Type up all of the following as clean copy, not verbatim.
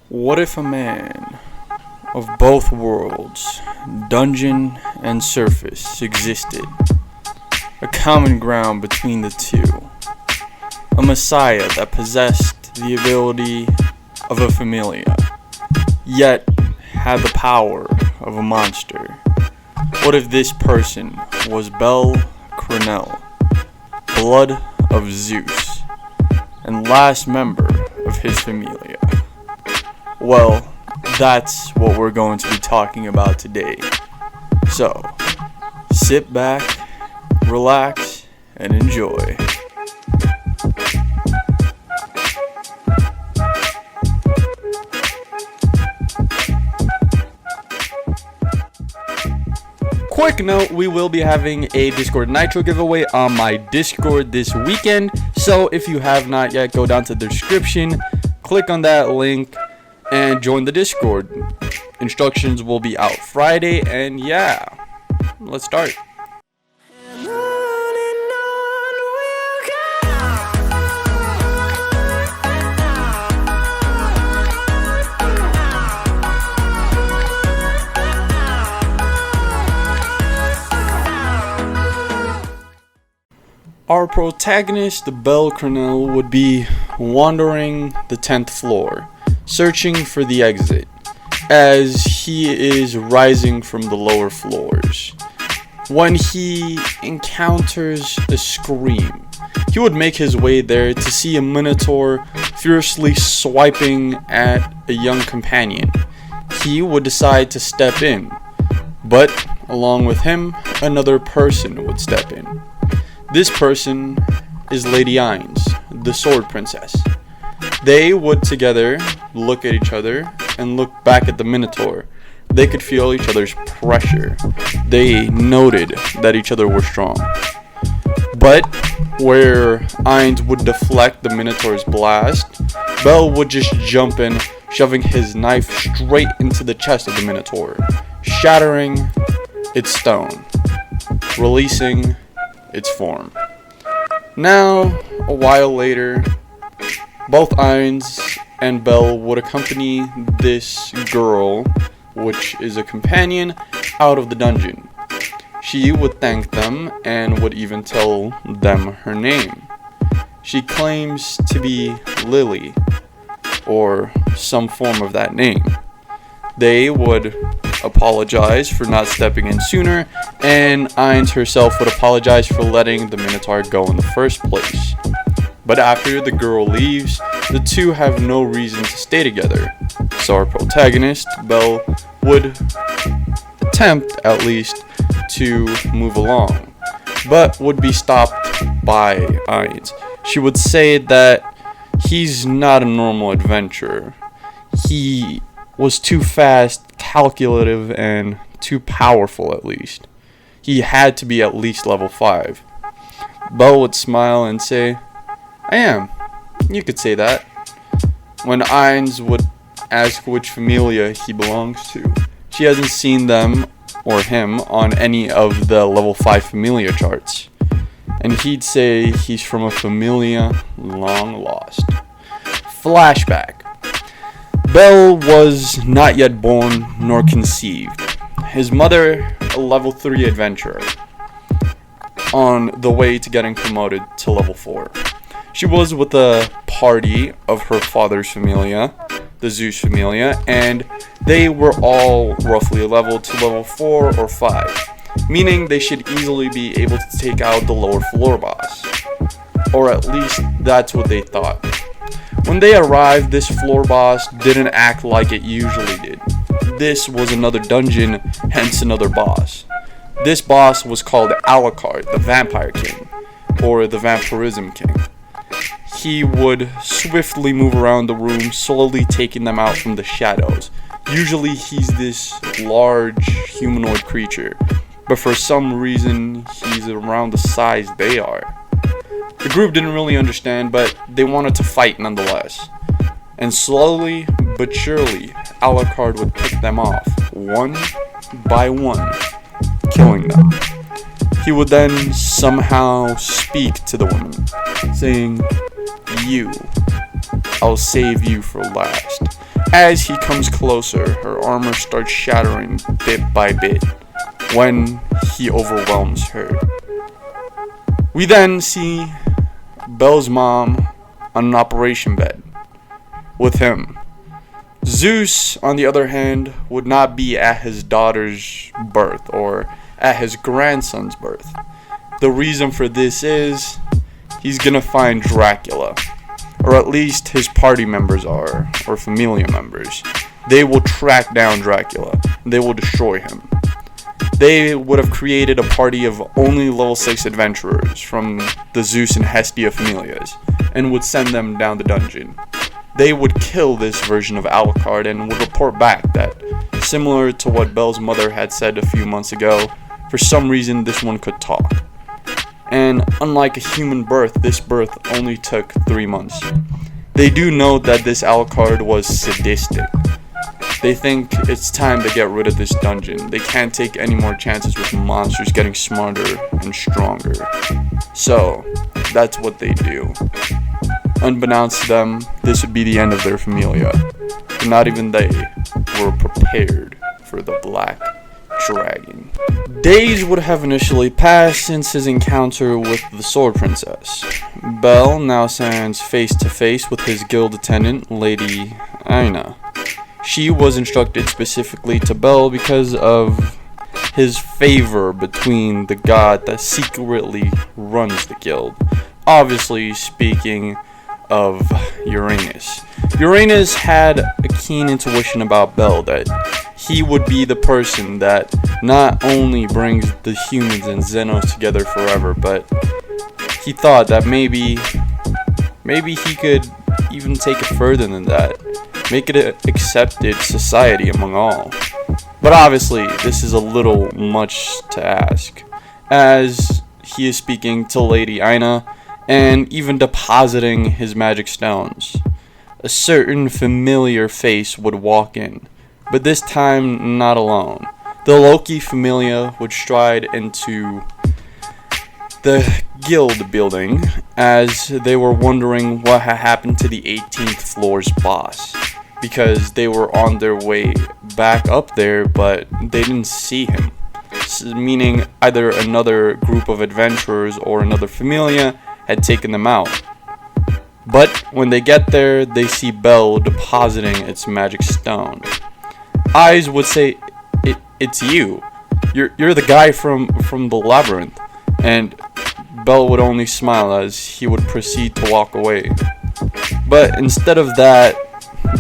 What if a man of both worlds, dungeon and surface, existed? A common ground between the two. A messiah that possessed the ability of a familia, yet had the power of a monster. What if this person was Cranel, blood of Zeus, and last member of his familia? Well, that's what we're going to be talking about today. So, sit back, relax, and enjoy. Quick note, we will be having a Discord Nitro giveaway on my Discord this weekend. So if you have not yet, go down to the description, click on that link, and join the Discord. Instructions will be out Friday, and yeah, let's start. Our protagonist, Cranel, would be wandering the 10th floor, searching for the exit, as he is rising from the lower floors. When he encounters a scream, he would make his way there to see a minotaur fiercely swiping at a young companion. He would decide to step in, but along with him, another person would step in. This person is Lady Ines, the Sword Princess. They would together look at each other and look back at the Minotaur. They could feel each other's pressure. They noted that each other were strong. But where Ines would deflect the Minotaur's blast, Bell would just jump in, shoving his knife straight into the chest of the Minotaur, shattering its stone, releasing its form. Now, a while later, both Ines and Bell would accompany this girl, which is a companion, out of the dungeon. She would thank them and would even tell them her name. She claims to be Lily, or some form of that name. They would apologize for not stepping in sooner, and Ines herself would apologize for letting the Minotaur go in the first place. But after the girl leaves, the two have no reason to stay together. So our protagonist, Bell, would attempt at least to move along, but would be stopped by Ines. She would say that he's not a normal adventurer. He was too fast, calculative, and too powerful at least. He had to be at least level 5. Bell would smile and say, "I am. You could say that." When Ines would ask which familia he belongs to, she hasn't seen them or him on any of the level 5 familia charts. And he'd say he's from a familia long lost. Flashback. Bell was not yet born nor conceived. His mother, a level 3 adventurer, on the way to getting promoted to level 4. She was with a party of her father's familia, the Zeus familia, and they were all roughly leveled to level 4 or 5, meaning they should easily be able to take out the lower floor boss. Or at least that's what they thought. When they arrived, this floor boss didn't act like it usually did. This was another dungeon, hence another boss. This boss was called Alucard, the Vampire King, or the Vampirism King. He would swiftly move around the room, slowly taking them out from the shadows. Usually he's this large humanoid creature, but for some reason he's around the size they are. The group didn't really understand, but they wanted to fight nonetheless. And slowly but surely, Alucard would pick them off, one by one, killing them. He would then somehow speak to the woman, saying, "You, I'll save you for last." As he comes closer, her armor starts shattering bit by bit when he overwhelms her. We then see Belle's mom on an operation bed with him. Zeus, on the other hand, would not be at his daughter's birth or at his grandson's birth. The reason for this is he's gonna find Dracula, or at least his party members are, or familia members. They will track down Dracula, and they will destroy him. They would have created a party of only level 6 adventurers from the Zeus and Hestia familias, and would send them down the dungeon. They would kill this version of Alucard and would report back that, similar to what Belle's mother had said a few months ago, for some reason this one could talk. And unlike a human birth, this birth only took 3 months. They do note that this Alucard was sadistic. They think it's time to get rid of this dungeon. They can't take any more chances with monsters getting smarter and stronger. So, that's what they do. Unbeknownst to them, this would be the end of their familia. But not even they were prepared for the Black Dragon. Days would have initially passed since his encounter with the Sword Princess. Belle now stands face to face with his guild attendant, Lady Aina. She was instructed specifically to Belle because of his favor between the god that secretly runs the guild. Obviously speaking of Uranus. Uranus had a keen intuition about Belle that he would be the person that not only brings the humans and Xenos together forever, but he thought that maybe he could even take it further than that. Make it an accepted society among all. But obviously, this is a little much to ask, as he is speaking to Lady Aina and even depositing his magic stones. A certain familiar face would walk in, but this time not alone. The Loki familia would stride into the guild building as they were wondering what had happened to the 18th floor's boss, because they were on their way back up there but they didn't see him, meaning either another group of adventurers or another familia had taken them out. But when they get there, they see Belle depositing its magic stone. Eyes would say, it's you. You're the guy from the labyrinth. And Belle would only smile as he would proceed to walk away. But instead of that,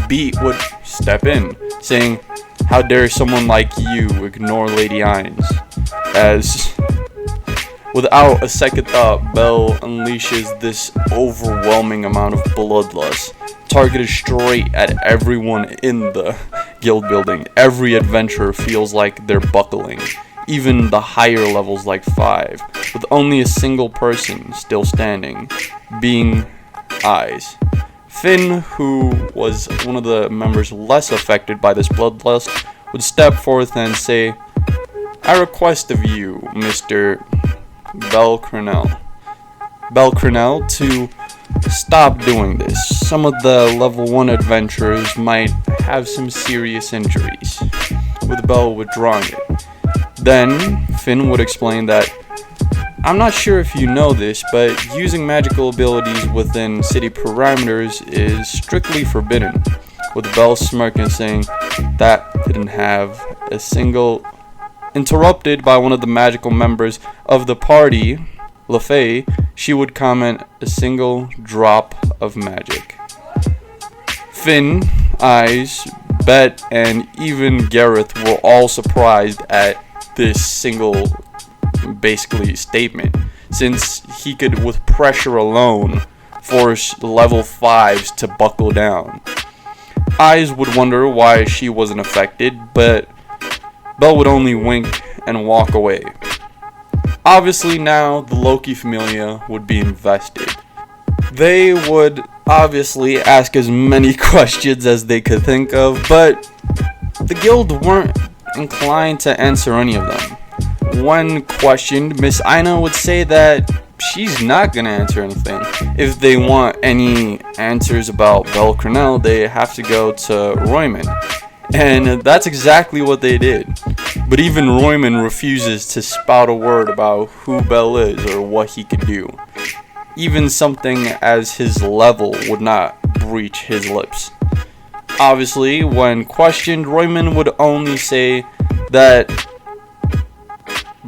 Beat would step in, saying, how dare someone like you ignore Lady Ainz? As without a second thought, Belle unleashes this overwhelming amount of bloodlust, targeted straight at everyone in the guild building. Every adventurer feels like they're buckling, even the higher levels like 5, with only a single person still standing, being Eyes. Finn, who was one of the members less affected by this bloodlust, would step forth and say, I request of you, Mr. Cranel, to stop doing this. Some of the level 1 adventurers might have some serious injuries, with Belle withdrawing it. Then, Finn would explain that, I'm not sure if you know this, but using magical abilities within city parameters is strictly forbidden, with Belle smirking saying that didn't have a single... Interrupted by one of the magical members of the party, Levi, she would comment, a single drop of magic. Finn, Eyes, Bet, and even Gareth were all surprised at this single, basically, statement, since he could, with pressure alone, force level 5s to buckle down. Eyes would wonder why she wasn't affected, but Belle would only wink and walk away. Obviously now, the Loki familia would be invested. They would obviously ask as many questions as they could think of, but the guild weren't inclined to answer any of them. When questioned, Miss Aina would say that she's not gonna answer anything. If they want any answers about Belle Cranel, they have to go to Royman. And that's exactly what they did. But even Royman refuses to spout a word about who Belle is or what he could do. Even something as his level would not breach his lips. Obviously, when questioned, Royman would only say that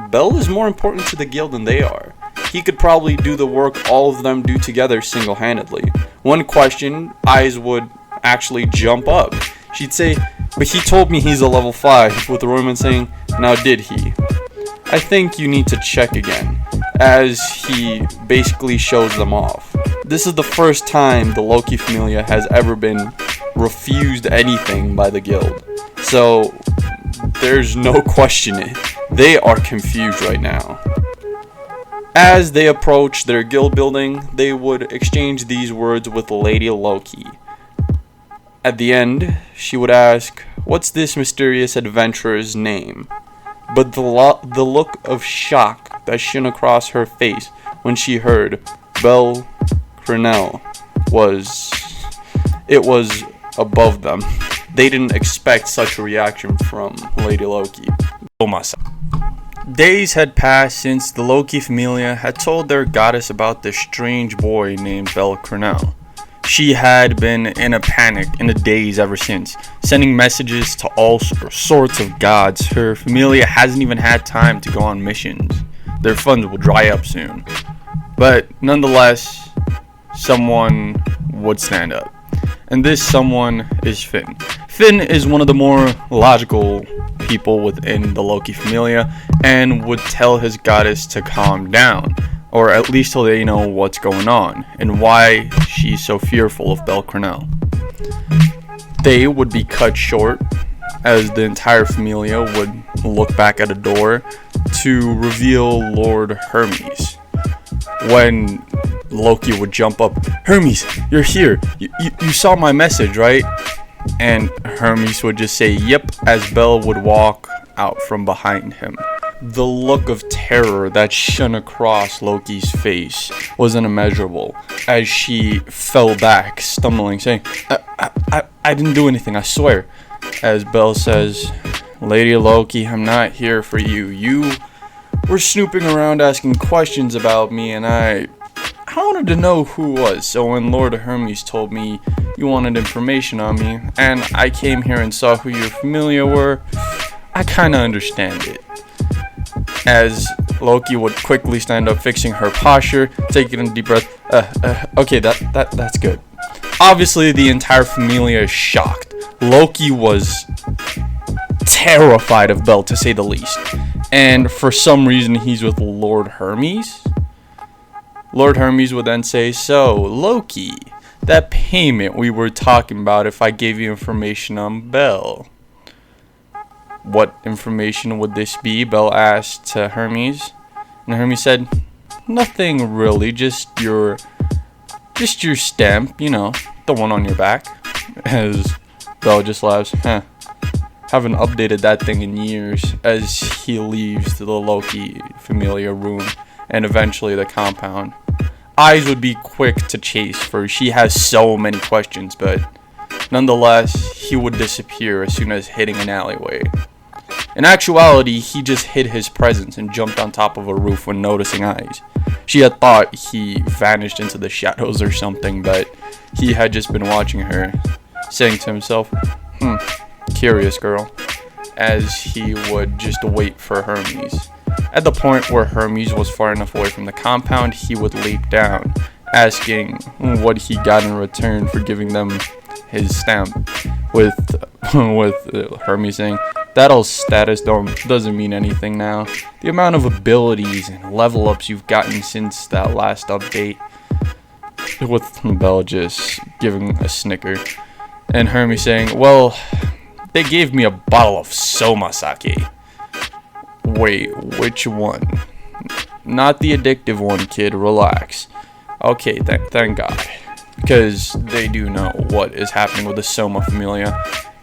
Belle is more important to the guild than they are. He could probably do the work all of them do together single-handedly. When questioned, eyes would actually jump up. She'd say, "But he told me he's a level 5, with Royman saying, "Now did he?" I think you need to check again, as he basically shows them off. This is the first time the Loki Familia has ever been refused anything by the guild. So, there's no questioning it. They are confused right now. As they approach their guild building, they would exchange these words with Lady Loki. At the end, she would ask, "What's this mysterious adventurer's name?" But the look of shock that shone across her face when she heard Belle Cranel was above them. They didn't expect such a reaction from Lady Loki. Days had passed since the Loki Familia had told their goddess about this strange boy named Belle Cranel. She had been in a panic, in a daze ever since, sending messages to all sorts of gods. Her familia hasn't even had time to go on missions. Their funds will dry up soon. But nonetheless, someone would stand up. And this someone is Finn. Finn is one of the more logical people within the Loki Familia and would tell his goddess to calm down, or at least till they know what's going on and why she's so fearful of Belle Cranel. They would be cut short as the entire Familia would look back at a door to reveal Lord Hermes. When Loki would jump up, "Hermes, you're here. You saw my message, right?" And Hermes would just say, "Yep," as Belle would walk out from behind him. The look of terror that shone across Loki's face was immeasurable as she fell back, stumbling, saying, I didn't do anything, I swear." As Belle says, "Lady Loki, I'm not here for you. You were snooping around asking questions about me, and I wanted to know who was. So when Lord Hermes told me you wanted information on me, and I came here and saw who your familia were, I kinda understand it." As Loki would quickly stand up, fixing her posture, taking a deep breath. Okay, that's good. Obviously, the entire familia is shocked. Loki was terrified of Belle, to say the least. And for some reason, he's with Lord Hermes. Lord Hermes would then say, "So, Loki, that payment we were talking about if I gave you information on Belle." "What information would this be?" Belle asked to Hermes. And Hermes said, "Nothing really, just your stamp, the one on your back." As Belle just laughs, haven't updated that thing in years, as he leaves the Loki Familia room and eventually the compound. Eyes would be quick to chase, for she has so many questions, but nonetheless, he would disappear as soon as hitting an alleyway. In actuality, he just hid his presence and jumped on top of a roof when noticing Eyes. She had thought he vanished into the shadows or something, but he had just been watching her, saying to himself, curious girl, as he would just wait for Hermes. At the point where Hermes was far enough away from the compound, he would leap down, asking what he got in return for giving them his stamp, with Hermes saying, "That old status doesn't mean anything now. The amount of abilities and level ups you've gotten since that last update." With Belle just giving a snicker. And Hermes saying, "Well, they gave me a bottle of Soma sake." "Wait, which one?" "Not the addictive one, kid. Relax." "Okay, thank God. Because they do know what is happening with the Soma Familia.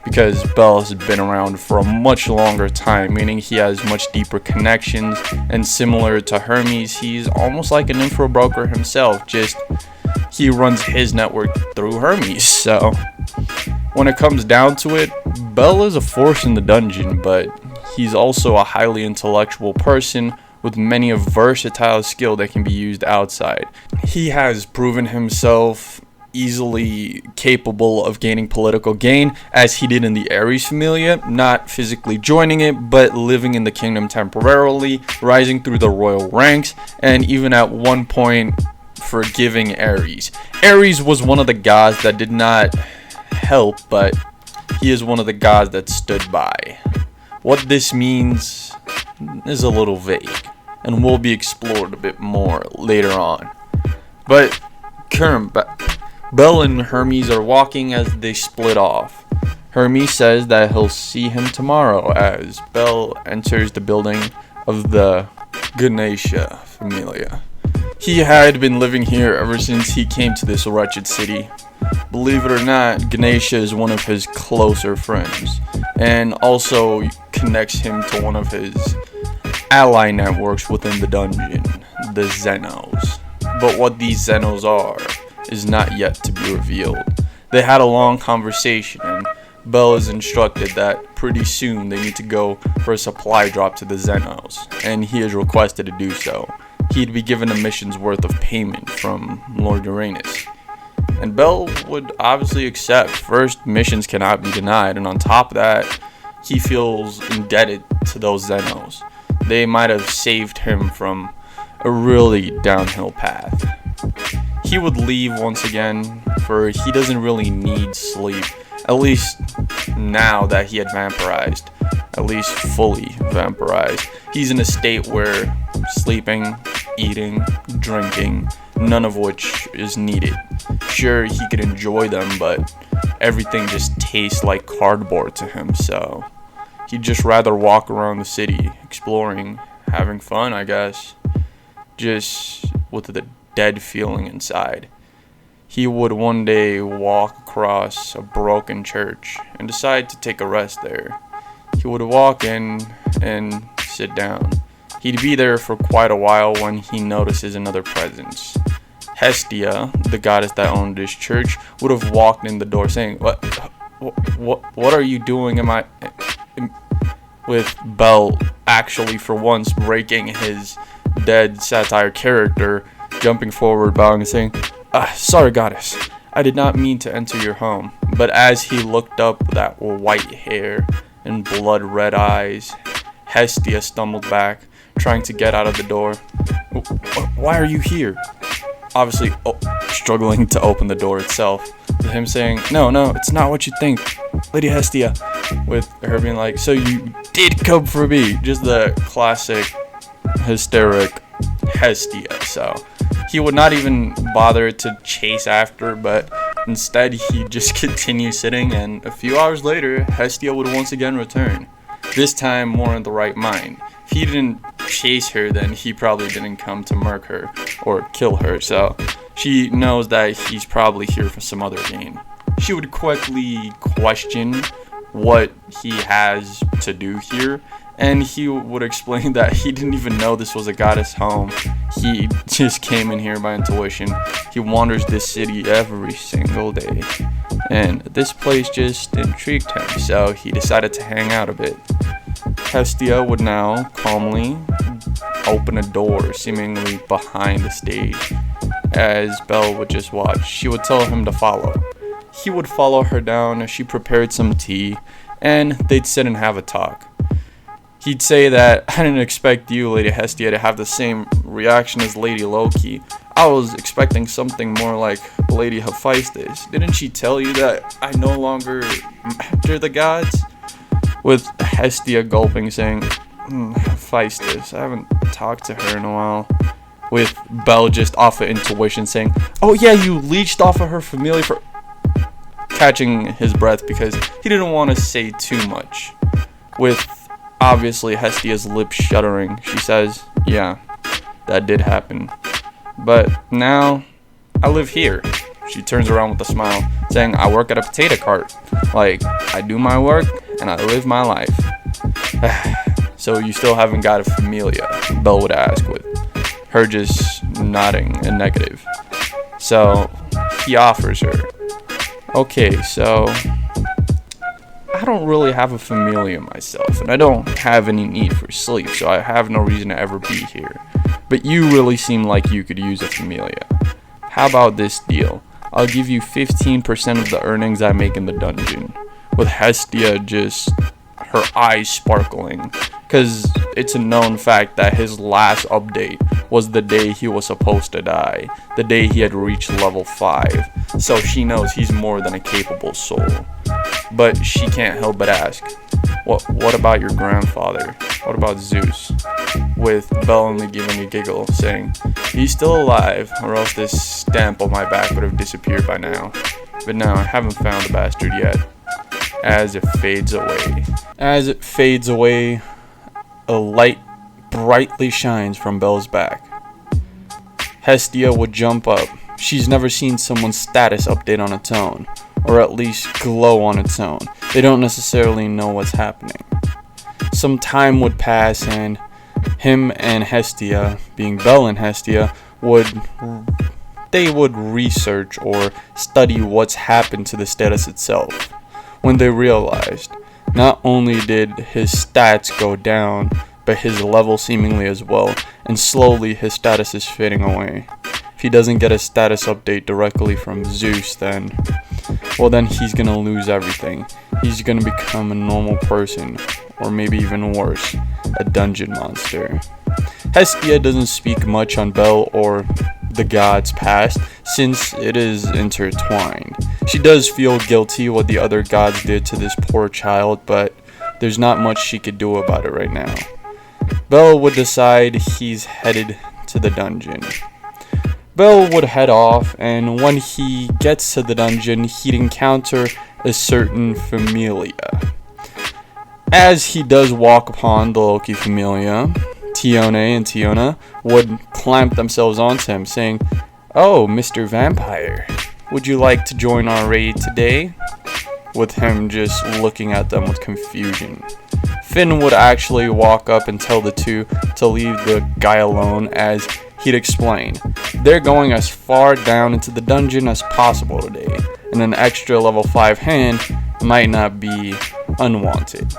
because Bell has been around for a much longer time, meaning he has much deeper connections, and similar to Hermes, he's almost like an info broker himself, just he runs his network through Hermes. So when it comes down to it, Bell is a force in the dungeon, but he's also a highly intellectual person with many a versatile skill that can be used outside. He has proven himself easily capable of gaining political gain, as he did in the Ares Familia, not physically joining it, but living in the kingdom temporarily, rising through the royal ranks, and even at one point forgiving Ares. Ares was one of the gods that did not help, but he is one of the gods that stood by. What this means is a little vague, and will be explored a bit more later on. But Bell and Hermes are walking as they split off. Hermes says that he'll see him tomorrow as Bell enters the building of the Ganesha Familia. He had been living here ever since he came to this wretched city. Believe it or not, Ganesha is one of his closer friends, and also connects him to one of his ally networks within the dungeon, the Xenos. But what these Xenos are is not yet to be revealed. They had a long conversation, and Bell is instructed that pretty soon they need to go for a supply drop to the Xenos, and he is requested to do so. He'd be given a mission's worth of payment from Lord Uranus, and Bell would obviously accept. First, missions cannot be denied, and on top of that, he feels indebted to those Xenos. They might have saved him from a really downhill path. He would leave once again, for he doesn't really need sleep, at least now that he had vampirized, at least fully vampirized. He's in a state where sleeping, eating, drinking, none of which is needed. Sure, he could enjoy them, but everything just tastes like cardboard to him, so he'd just rather walk around the city, exploring, having fun, I guess, just with the dead feeling inside. He would one day walk across a broken church and decide to take a rest there. He would walk in and sit down. He'd be there for quite a while when he notices another presence. Hestia, the goddess that owned this church, would have walked in the door saying, What are you doing? With Bell actually for once breaking his dead satire character, jumping forward, bowing and saying, sorry goddess, I did not mean to enter your home. But as he looked up that white hair and blood red eyes, Hestia stumbled back, trying to get out of the door. Why are you here? Obviously struggling to open the door itself. With him saying, no, it's not what you think, Lady Hestia. With her being like, so you did come for me. Just the classic hysteric Hestia. So he would not even bother to chase after, but instead he'd just continue sitting, and a few hours later Hestia would once again return, this time more in the right mind. If he didn't chase her, then he probably didn't come to murk her or kill her, so she knows that he's probably here for some other gain. She would quickly question what he has to do here, and he would explain that he didn't even know this was a goddess home. He just came in here by intuition. He wanders this city every single day, and this place just intrigued him, so he decided to hang out a bit. Hestia would now calmly open a door seemingly behind the stage, as Bell would just watch. She would tell him to follow. He would follow her down as she prepared some tea, and they'd sit and have a talk. He'd say that, I didn't expect you, Lady Hestia, to have the same reaction as Lady Loki. I was expecting something more like Lady Hephaestus. Didn't she tell you that I no longer matter the gods? With Hestia gulping, saying, Hephaestus, I haven't talked to her in a while. With Bell just off of intuition saying, oh yeah, you leeched off of her familiar for... Catching his breath because he didn't want to say too much. With obviously Hestia's lips shuddering, she says, yeah, that did happen. But now, I live here. She turns around with a smile, saying, I work at a potato cart. Like, I do my work, and I live my life. So you still haven't got a familia? Belle would ask, with her just nodding in negative. So he offers her, okay, so I don't really have a familia myself, and I don't have any need for sleep, so I have no reason to ever be here. But you really seem like you could use a familia. How about this deal? I'll give you 15% of the earnings I make in the dungeon. With Hestia just her eyes sparkling, because it's a known fact that his last update was the day he was supposed to die, the day he had reached level 5, so she knows he's more than a capable soul. But she can't help but ask, what about your grandfather? What about Zeus? With Belle only giving a giggle, saying, he's still alive, or else this stamp on my back would have disappeared by now. But no, I haven't found the bastard yet. As it fades away. As it fades away, a light brightly shines from Belle's back. Hestia would jump up. She's never seen someone's status update on its own, or at least glow on its own. They don't necessarily know what's happening. Some time would pass, and him and Hestia, being Belle and Hestia, would research or study what's happened to the status itself. When they realized, not only did his stats go down, but his level seemingly as well, and slowly his status is fading away. If he doesn't get a status update directly from Zeus, then he's gonna lose everything. He's gonna become a normal person, or maybe even worse, a dungeon monster. Hestia doesn't speak much on Belle or the gods' past, since it is intertwined. She does feel guilty what the other gods did to this poor child, but there's not much she could do about it right now. Belle would decide he's headed to the dungeon. Belle would head off, and when he gets to the dungeon, he'd encounter a certain familia. As he does walk upon the Loki familia, Tione and Tiona would clamp themselves onto him, saying, "Oh, Mr. Vampire, would you like to join our raid today?" With him just looking at them with confusion. Finn would actually walk up and tell the two to leave the guy alone, as he'd explain, they're going as far down into the dungeon as possible today, and an extra level 5 hand might not be unwanted.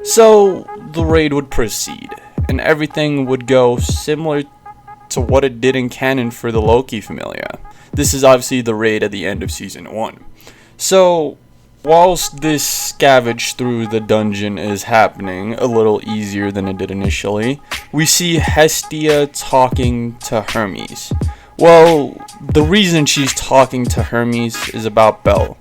So the raid would proceed, and everything would go similar to what it did in canon for the Loki familia. This is obviously the raid at the end of Season 1. So, whilst this scavenge through the dungeon is happening a little easier than it did initially, we see Hestia talking to Hermes. Well, the reason she's talking to Hermes is about Belle.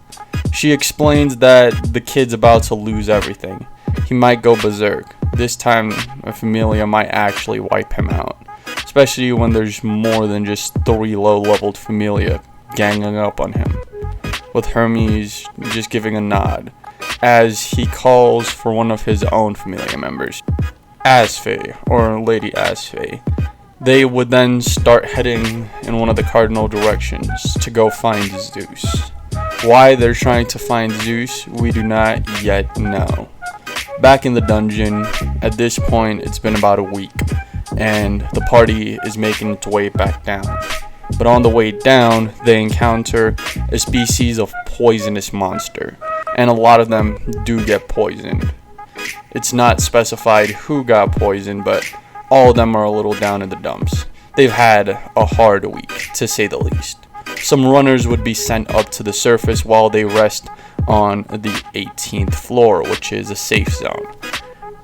She explains that the kid's about to lose everything. He might go berserk. This time, a familia might actually wipe him out, especially when there's more than just 3 low-leveled familia ganging up on him. With Hermes just giving a nod, as he calls for one of his own familia members, Asfei, or Lady Asfei. They would then start heading in one of the cardinal directions to go find Zeus. Why they're trying to find Zeus, we do not yet know. Back in the dungeon, at this point it's been about a week, and the party is making its way back down. But on the way down, they encounter a species of poisonous monster, and a lot of them do get poisoned. It's not specified who got poisoned, but all of them are a little down in the dumps. They've had a hard week, to say the least. Some runners would be sent up to the surface while they rest on the 18th floor, which is a safe zone.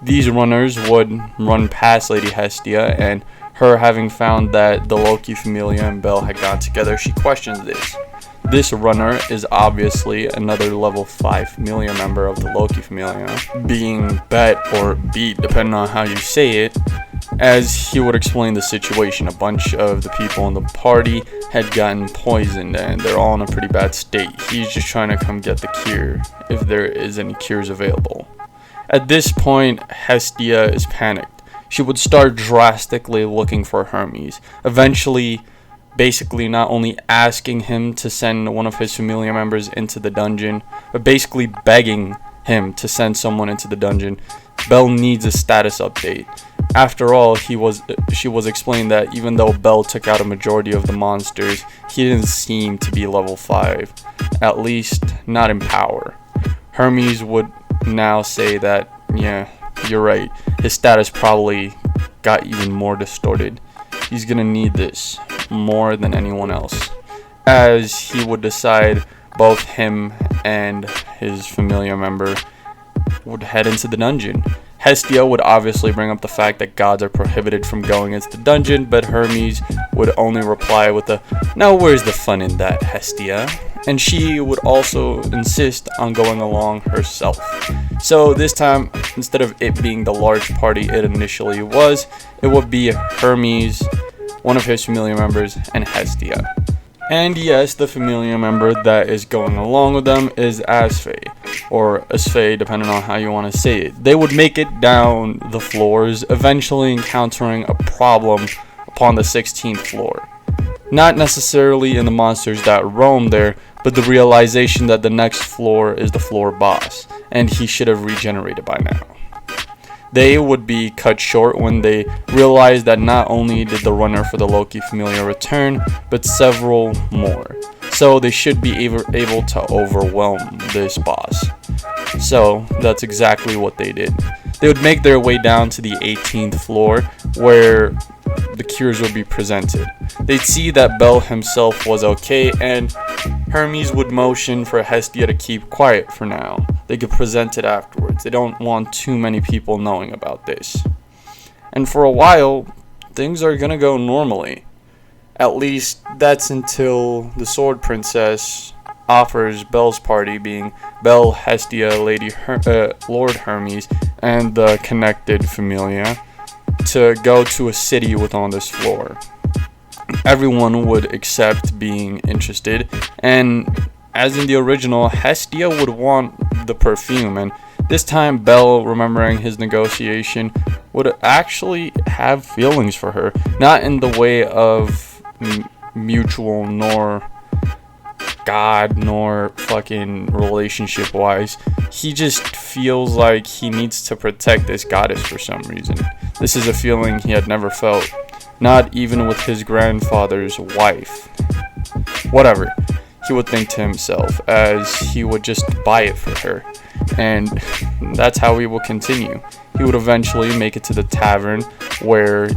These runners would run past Lady Hestia, and her having found that the Loki familia and Belle had got together, she questions this. This runner is obviously another level 5 familia member of the Loki familia, being bet or beat depending on how you say it. As he would explain the situation, a bunch of the people in the party had gotten poisoned and they're all in a pretty bad state. He's just trying to come get the cure, if there is any cures available. At this point, Hestia is panicked. She would start drastically looking for Hermes. Eventually, basically not only asking him to send one of his familiar members into the dungeon, but basically begging him to send someone into the dungeon. Bell needs a status update. After all, she was explained that even though Bell took out a majority of the monsters, he didn't seem to be level 5, at least not in power. Hermes would now say that, yeah, you're right, his status probably got even more distorted. He's gonna need this more than anyone else, as he would decide both him and his familiar member would head into the dungeon. Hestia would obviously bring up the fact that gods are prohibited from going into the dungeon, but Hermes would only reply with a, "Now where's the fun in that, Hestia?" And she would also insist on going along herself. So this time, instead of it being the large party it initially was, it would be Hermes, one of his familiar members, and Hestia. And yes, the familiar member that is going along with them is Asfe, or Asfe, depending on how you want to say it. They would make it down the floors, eventually encountering a problem upon the 16th floor. Not necessarily in the monsters that roam there, but the realization that the next floor is the floor boss, and he should have regenerated by now. They would be cut short when they realized that not only did the runner for the Loki familiar return, but several more. So they should be able to overwhelm this boss. So that's exactly what they did. They would make their way down to the 18th floor, where the cures would be presented. They'd see that Bell himself was okay, and Hermes would motion for Hestia to keep quiet for now. They could present it afterwards. They don't want too many people knowing about this. And for a while, things are gonna go normally. At least that's until the Sword Princess offers Bell's party, being Bell, Hestia, Lord Hermes, and the connected Familia, to go to a city within on this floor. Everyone would accept being interested, and as in the original, Hestia would want the perfume, and this time Bell, remembering his negotiation, would actually have feelings for her, not in the way of mutual nor God nor fucking relationship wise. He just feels like he needs to protect this goddess for some reason. This is a feeling he had never felt, not even with his grandfather's wife. Whatever, he would think to himself, as he would just buy it for her, and that's how he will continue. He would eventually make it to the tavern, where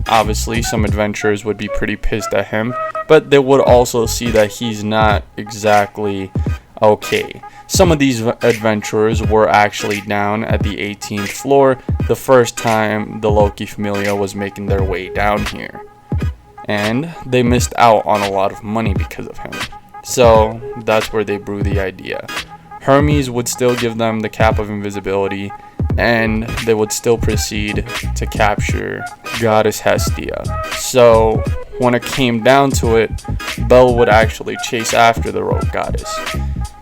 obviously some adventurers would be pretty pissed at him, but they would also see that he's not exactly okay. Some of these adventurers were actually down at the 18th floor the first time the Loki Familia was making their way down here, and they missed out on a lot of money because of him. So that's where they brew the idea. Hermes would still give them the cap of invisibility, and they would still proceed to capture Goddess Hestia. So when it came down to it, Bell would actually chase after the rogue goddess.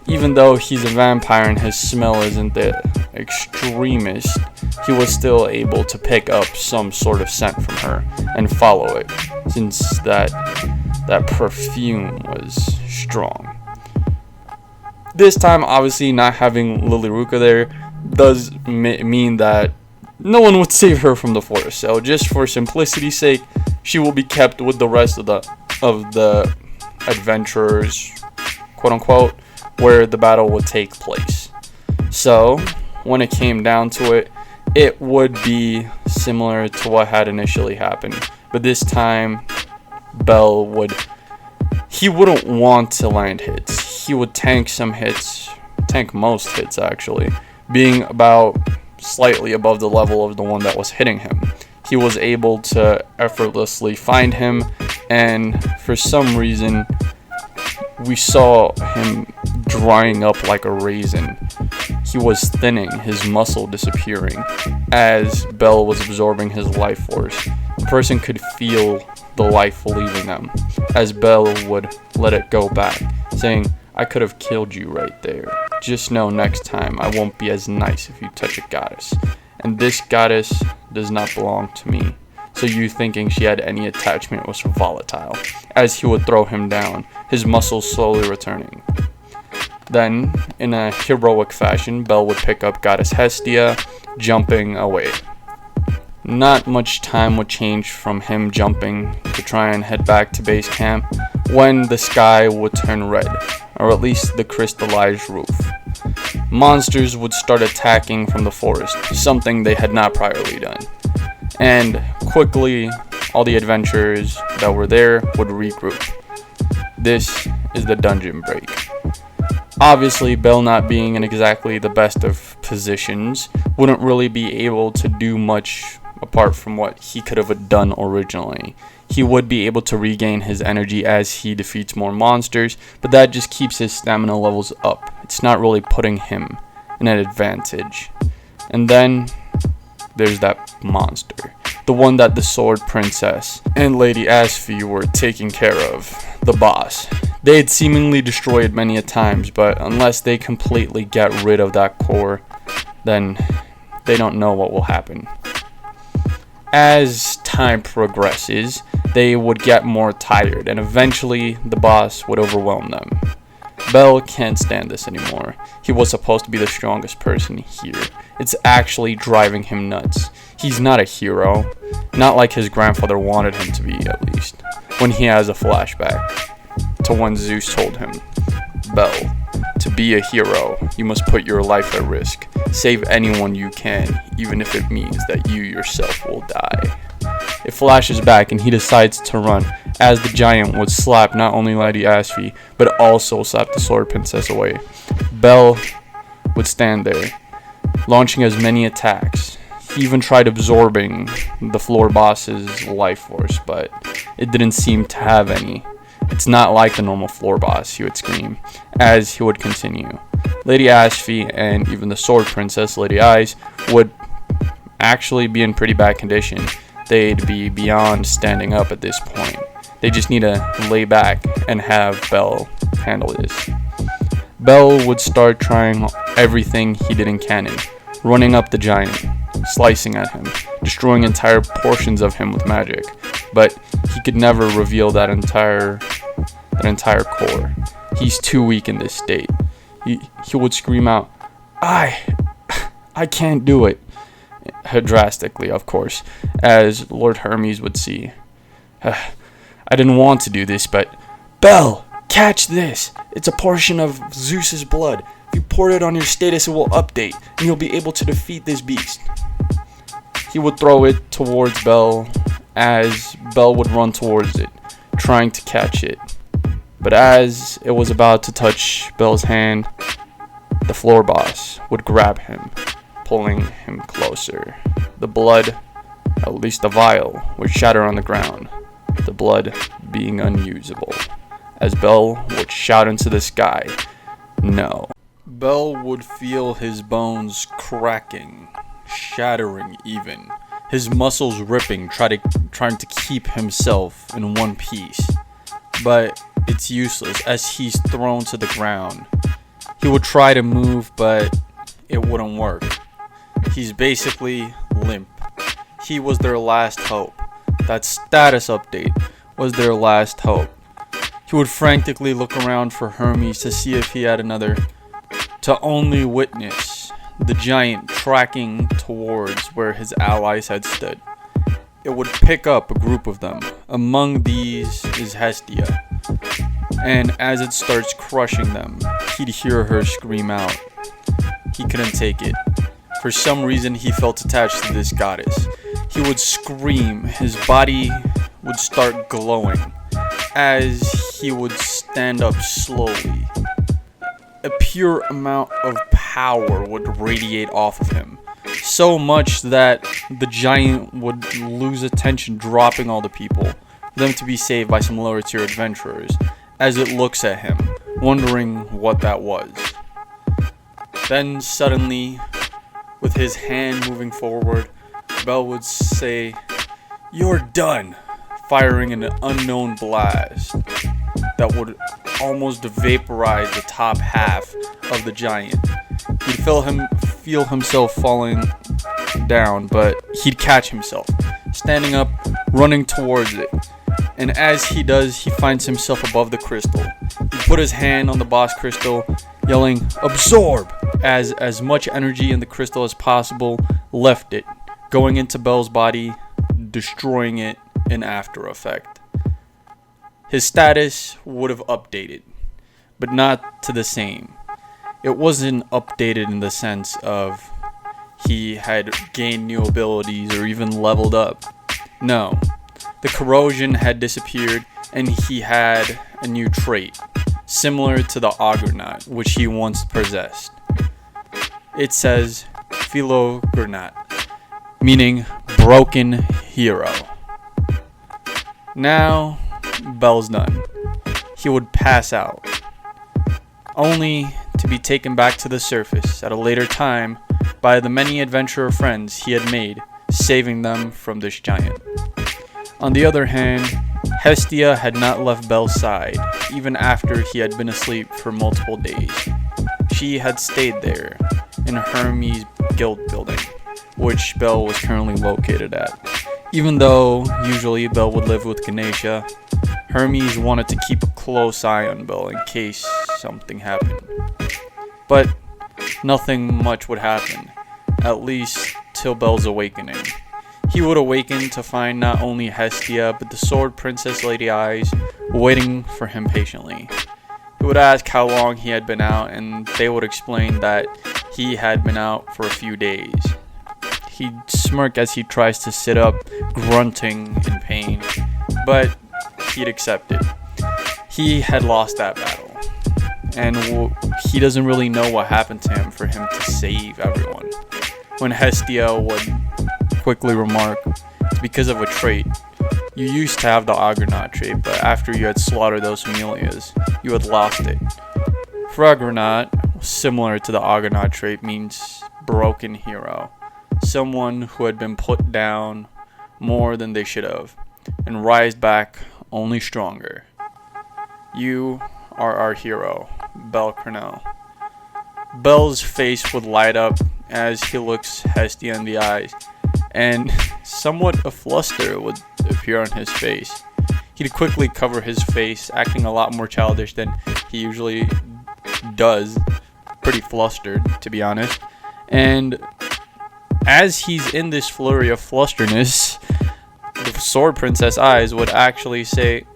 Even though he's a vampire and his smell isn't the extremist, he was still able to pick up some sort of scent from her and follow it, since that perfume was strong. This time, obviously, not having Lilyruka there does mean that no one would save her from the forest. So just for simplicity's sake, she will be kept with the rest of the adventurers, quote unquote, where the battle would take place. So when it came down to it, it would be similar to what had initially happened, but this time Bell wouldn't want to land hits. He would tank some hits, tank most hits actually, being about slightly above the level of the one that was hitting him. He was able to effortlessly find him, and for some reason we saw him drying up like a raisin. He was thinning, his muscle disappearing as Bell was absorbing his life force. The person could feel the life leaving them as Bell would let it go back, saying, "I could have killed you right there. Just know next time I won't be as nice if you touch a goddess. And this goddess does not belong to me. so you thinking she had any attachment was volatile, as he would throw him down, his muscles slowly returning. Then, in a heroic fashion, Belle would pick up Goddess Hestia, jumping away. Not much time would change from him jumping to try and head back to base camp when the sky would turn red, or at least the crystallized roof. Monsters would start attacking from the forest, something they had not priorly done. And quickly, all the adventurers that were there would regroup. This is the dungeon break. Obviously, Belle, not being in exactly the best of positions, wouldn't really be able to do much apart from what he could have done originally. He would be able to regain his energy as he defeats more monsters, but that just keeps his stamina levels up. It's not really putting him in an advantage. And then there's that monster, the one that the Sword Princess and Lady Asfi were taking care of, the boss. They had seemingly destroyed many a times, but unless they completely get rid of that core, then they don't know what will happen. As time progresses, they would get more tired, and eventually the boss would overwhelm them. Belle can't stand this anymore. He was supposed to be the strongest person here. It's actually driving him nuts. He's not a hero, not like his grandfather wanted him to be, at least, when he has a flashback to when Zeus told him, "Belle, to be a hero, you must put your life at risk. Save anyone you can, even if it means that you yourself will die." It flashes back and he decides to run, as the giant would slap not only Lady Asfi, but also slap the Sword Princess away. Belle would stand there, launching as many attacks. He even tried absorbing the floor boss's life force, but it didn't seem to have any. "It's not like the normal floor boss," he would scream, as he would continue. Lady Asfi and even the Sword Princess, Lady Eyes, would actually be in pretty bad condition. They'd be beyond standing up at this point. They just need to lay back and have Belle handle this. Belle would start trying everything he did in canon, running up the giant, slicing at him, destroying entire portions of him with magic, but he could never reveal that entire core. He's too weak in this state. He would scream out, I can't do it," drastically, of course, as Lord Hermes would see. "I didn't want to do this, but Belle, catch this. It's a portion of Zeus's blood. If you pour it on your status, it will update, and you'll be able to defeat this beast." He would throw it towards Belle, as Belle would run towards it, trying to catch it. But as it was about to touch Belle's hand, the floor boss would grab him, pulling him closer. The blood, at least the vial, would shatter on the ground, the blood being unusable, as Belle would shout into the sky, "No." Belle would feel his bones cracking, shattering even, his muscles ripping, trying to keep himself in one piece. But it's useless, as he's thrown to the ground. He would try to move, but it wouldn't work. He's basically limp. He was their last hope. That status update was their last hope. He would frantically look around for Hermes to see if he had another, to only witness the giant tracking towards where his allies had stood. It would pick up a group of them. Among these is Hestia. And as it starts crushing them, he'd hear her scream out. He couldn't take it. For some reason, he felt attached to this goddess. He would scream. His body would start glowing as he would stand up slowly. A pure amount of power would radiate off of him, so much that the giant would lose attention, dropping all the people, for them to be saved by some lower tier adventurers, as it looks at him, wondering what that was. Then suddenly, with his hand moving forward, Belle would say, "You're done," firing an unknown blast that would almost vaporize the top half of the giant. He'd feel himself falling down, but he'd catch himself. standing up, running towards it. And as he does, he finds himself above the crystal. He put his hand on the boss crystal, yelling, "Absorb!" as much energy in the crystal as possible left it, going into Bell's body, destroying it in after effect. His status would have updated, but not to the same. It wasn't updated in the sense of he had gained new abilities or even leveled up. No, the corrosion had disappeared and he had a new trait, similar to the Argonaut, which he once possessed. It says Philogranat, meaning broken hero. Now, Bell's done. He would pass out, only to be taken back to the surface at a later time by the many adventurer friends he had made, saving them from this giant. On the other hand, Hestia had not left Bell's side, even after he had been asleep for multiple days. She had stayed there, in Hermes' guild building, which Bell was currently located at. Even though usually Bell would live with Ganesha, Hermes wanted to keep a close eye on Bell in case something happened. But nothing much would happen, at least till Bell's awakening. He would awaken to find not only Hestia, but the Sword Princess Lady Eyes waiting for him patiently. He would ask how long he had been out, and they would explain that he had been out for a few days. He'd smirk as he tries to sit up, grunting in pain, but he'd accept it. He had lost that battle, and he doesn't really know what happened to him for him to save everyone. When Hestia would quickly remark, "It's because of a trait. You used to have the Argonaut trait, but after you had slaughtered those Amelias, you had lost it." Fragonaut, similar to the Argonaut trait, means broken hero. Someone who had been put down more than they should have, and rise back only stronger. You are our hero, Bell Cranel. Bell's face would light up as he looks Hestia in the eyes, and somewhat a fluster would appear on his face. He'd quickly cover his face, acting a lot more childish than he usually does. Pretty flustered, to be honest. And as he's in this flurry of flusterness, the Sword Princess Eyes would actually say,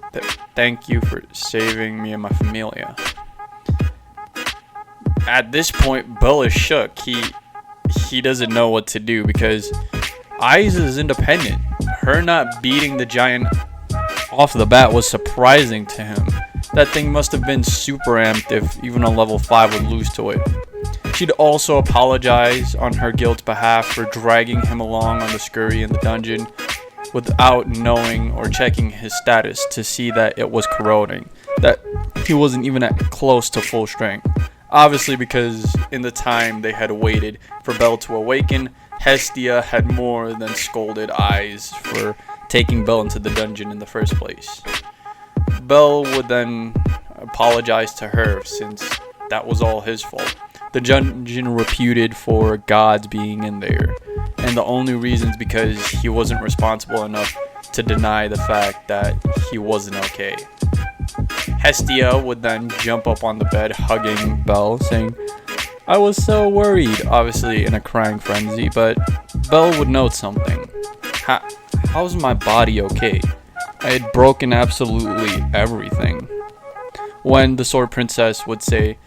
"Thank you for saving me and my familia." At this point, Bell is shook. He doesn't know what to do because Eyes is independent. Her not beating the giant off the bat was surprising to him. That thing must have been super amped if even a level 5 would lose to it. She'd also apologize on her guild's behalf for dragging him along on the scurry in the dungeon without knowing or checking his status to see that it was corroding, that he wasn't even at close to full strength. Obviously, because in the time they had waited for Bell to awaken, Hestia had more than scolded Eyes for taking Bell into the dungeon in the first place. Bell would then apologize to her since that was all his fault. The dungeon reputed for gods being in there, and the only reasons because he wasn't responsible enough to deny the fact that he wasn't okay. Hestia would then jump up on the bed, hugging Bell, saying, "I was so worried," obviously in a crying frenzy, but Bell would note something. How's my body okay? I had broken absolutely everything. When the Sword Princess would say,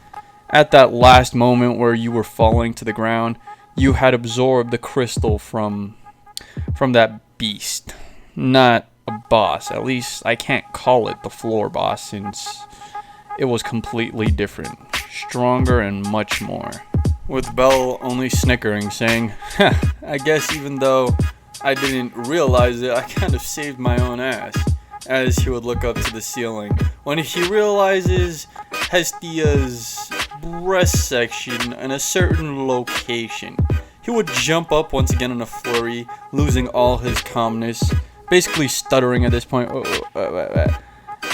"At that last moment where you were falling to the ground, you had absorbed the crystal from that beast. Not a boss. At least I can't call it the floor boss since it was completely different. Stronger and much more." With Bell only snickering, saying, "I guess even though I didn't realize it, I kind of saved my own ass," as he would look up to the ceiling when he realizes Hestia's breast section in a certain location. He would jump up once again in a flurry, losing all his calmness, basically stuttering at this point.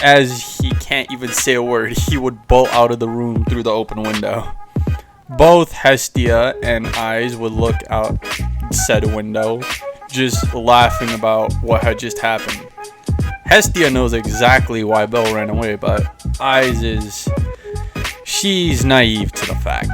As he can't even say a word, he would bolt out of the room through the open window. Both Hestia and Eyes would look out said window, just laughing about what had just happened. Hestia knows exactly why Belle ran away, but she's naive to the fact.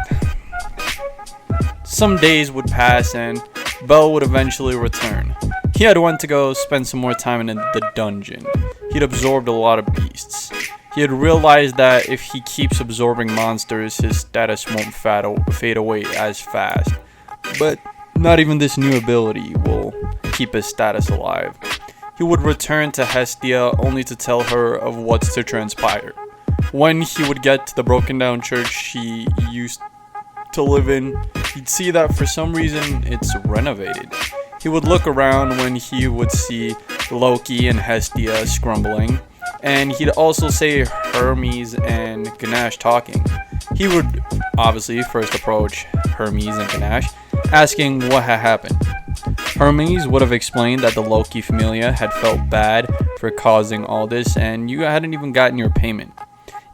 Some days would pass and Belle would eventually return. He had went to go spend some more time in the dungeon. He'd absorbed a lot of beasts. He had realized that if he keeps absorbing monsters, his status won't fade away as fast. But not even this new ability will keep his status alive. He would return to Hestia only to tell her of what's to transpire. When he would get to the broken down church he used to live in, he'd see that for some reason it's renovated. He would look around when he would see Loki and Hestia scrumbling, and he'd also say Hermes and Ganesh talking. He would obviously first approach Hermes and Ganesh, asking what had happened. Hermes would have explained that the Loki Familia had felt bad for causing all this, and you hadn't even gotten your payment.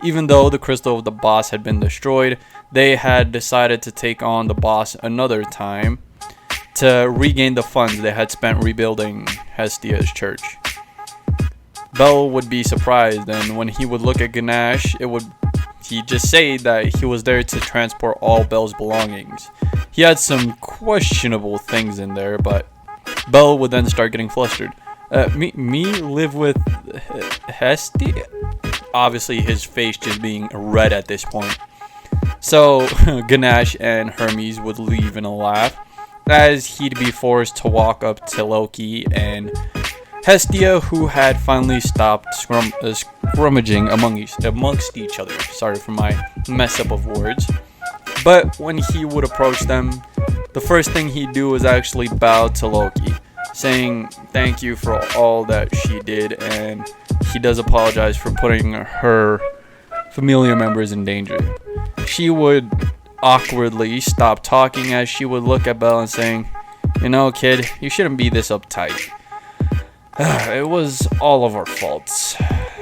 Even though the crystal of the boss had been destroyed, they had decided to take on the boss another time to regain the funds they had spent rebuilding Hestia's church. Belle would be surprised, and when he would look at Ganesh, he'd just say that he was there to transport all Belle's belongings. He had some questionable things in there, but Belle would then start getting flustered. Me live with Hestia? Obviously his face just being red at this point. So Ganesh and Hermes would leave in a laugh, as he'd be forced to walk up to Loki and Hestia, who had finally stopped scrummaging amongst each other. Sorry for my mess up of words. But when he would approach them, the first thing he'd do was actually bow to Loki, saying thank you for all that she did, and he does apologize for putting her familiar members in danger. She would awkwardly stop talking as she would look at Belle and saying, "You know, kid, you shouldn't be this uptight. It was all of our faults.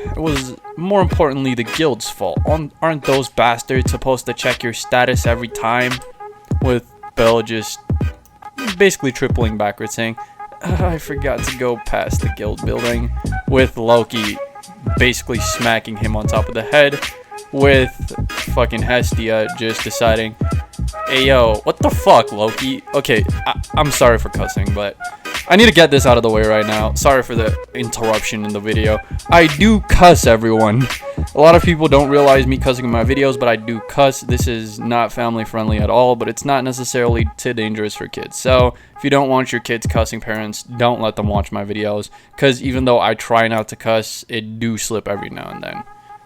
It was, more importantly, the guild's fault. Aren't those bastards supposed to check your status every time?" With Belle just basically tripling backwards, saying, "I forgot to go past the guild building." With Loki basically smacking him on top of the head. With fucking Hestia just deciding, "Hey yo, what the fuck, Loki?" Okay, I'm sorry for cussing, but I need to get this out of the way right now. Sorry for the interruption in the video. I do cuss, everyone. A lot of people don't realize me cussing in my videos, but I do cuss. This is not family friendly at all, but it's not necessarily too dangerous for kids. So if you don't want your kids cussing, parents, don't let them watch my videos, because even though I try not to cuss, it do slip every now and then.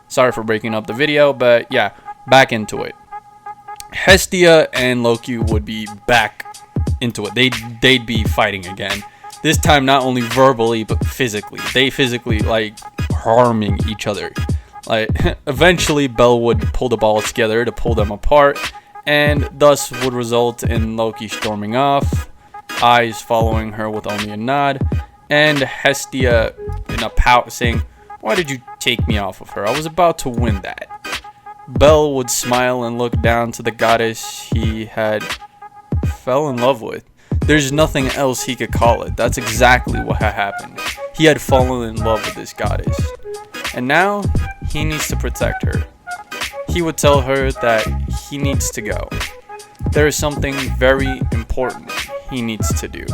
Sorry for breaking up the video, but yeah, back into it. Hestia and Loki would be back into it. They'd be fighting again. This time not only verbally but physically. They physically like harming each other. Like eventually Belle would pull the balls together to pull them apart, and thus would result in Loki storming off, eyes following her with only a nod, and Hestia in a pout saying, "Why did you take me off of her? I was about to win that." Belle would smile and look down to the goddess he had fell in love with. There's nothing else he could call it. That's exactly what had happened. He had fallen in love with this goddess, and now he needs to protect her. He would tell her that he needs to go. There is something very important he needs to do.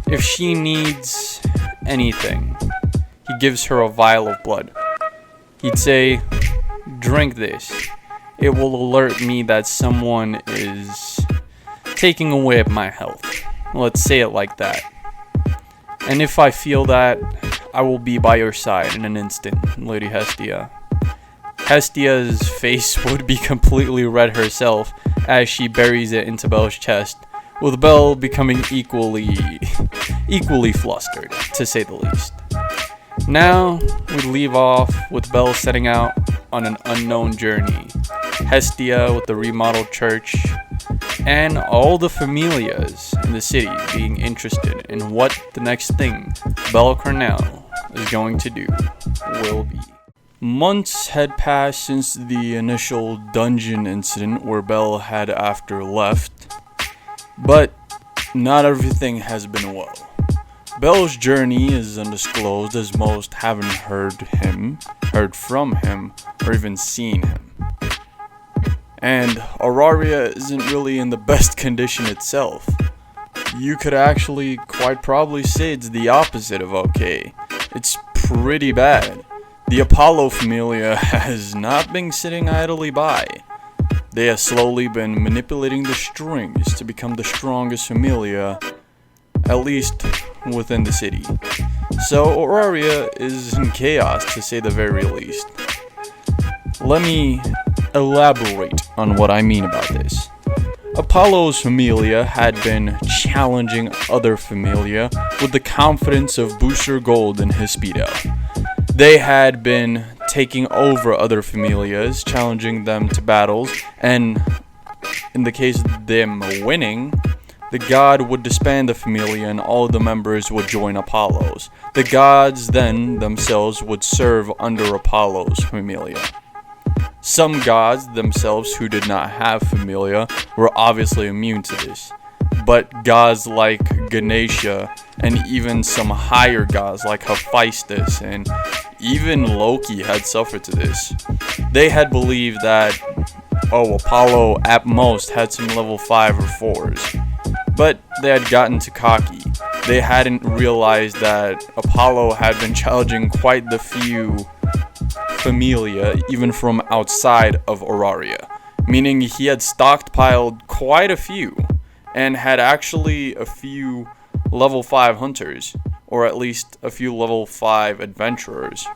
If she needs anything, he gives her a vial of blood. He'd say, "Drink this. It will alert me that someone is taking away my health." Let's say it like that. "And if I feel that, I will be by your side in an instant, Lady Hestia." Hestia's face would be completely red herself as she buries it into Belle's chest, with Belle becoming equally flustered, to say the least. Now, we leave off with Belle setting out on an unknown journey, Hestia with the remodeled church, and all the familias in the city being interested in what the next thing Belle Cranel is going to do will be. Months had passed since the initial dungeon incident where Belle had after left, but not everything has been well. Bell's journey is undisclosed, as most haven't heard from him, or even seen him. And Auraria isn't really in the best condition itself. You could actually quite probably say it's the opposite of okay. It's pretty bad. The Apollo Familia has not been sitting idly by. They have slowly been manipulating the strings to become the strongest Familia, at least within the city. So Auraria is in chaos, to say the very least. Let me elaborate on what I mean about this. Apollo's Familia had been challenging other Familia with the confidence of Booster Gold in his speedo. They had been taking over other Familias, challenging them to battles, and in the case of them winning, the god would disband the Familia and all of the members would join Apollo's. The gods then themselves would serve under Apollo's Familia. Some gods themselves who did not have Familia were obviously immune to this, but gods like Ganesha and even some higher gods like Hephaestus and even Loki had suffered to this. They had believed that, Apollo at most had some level 5 or 4s, but they had gotten too cocky. They hadn't realized that Apollo had been challenging quite the few Familia, even from outside of Auraria, meaning he had stockpiled quite a few, and had actually a few level 5 hunters, or at least a few level 5 adventurers.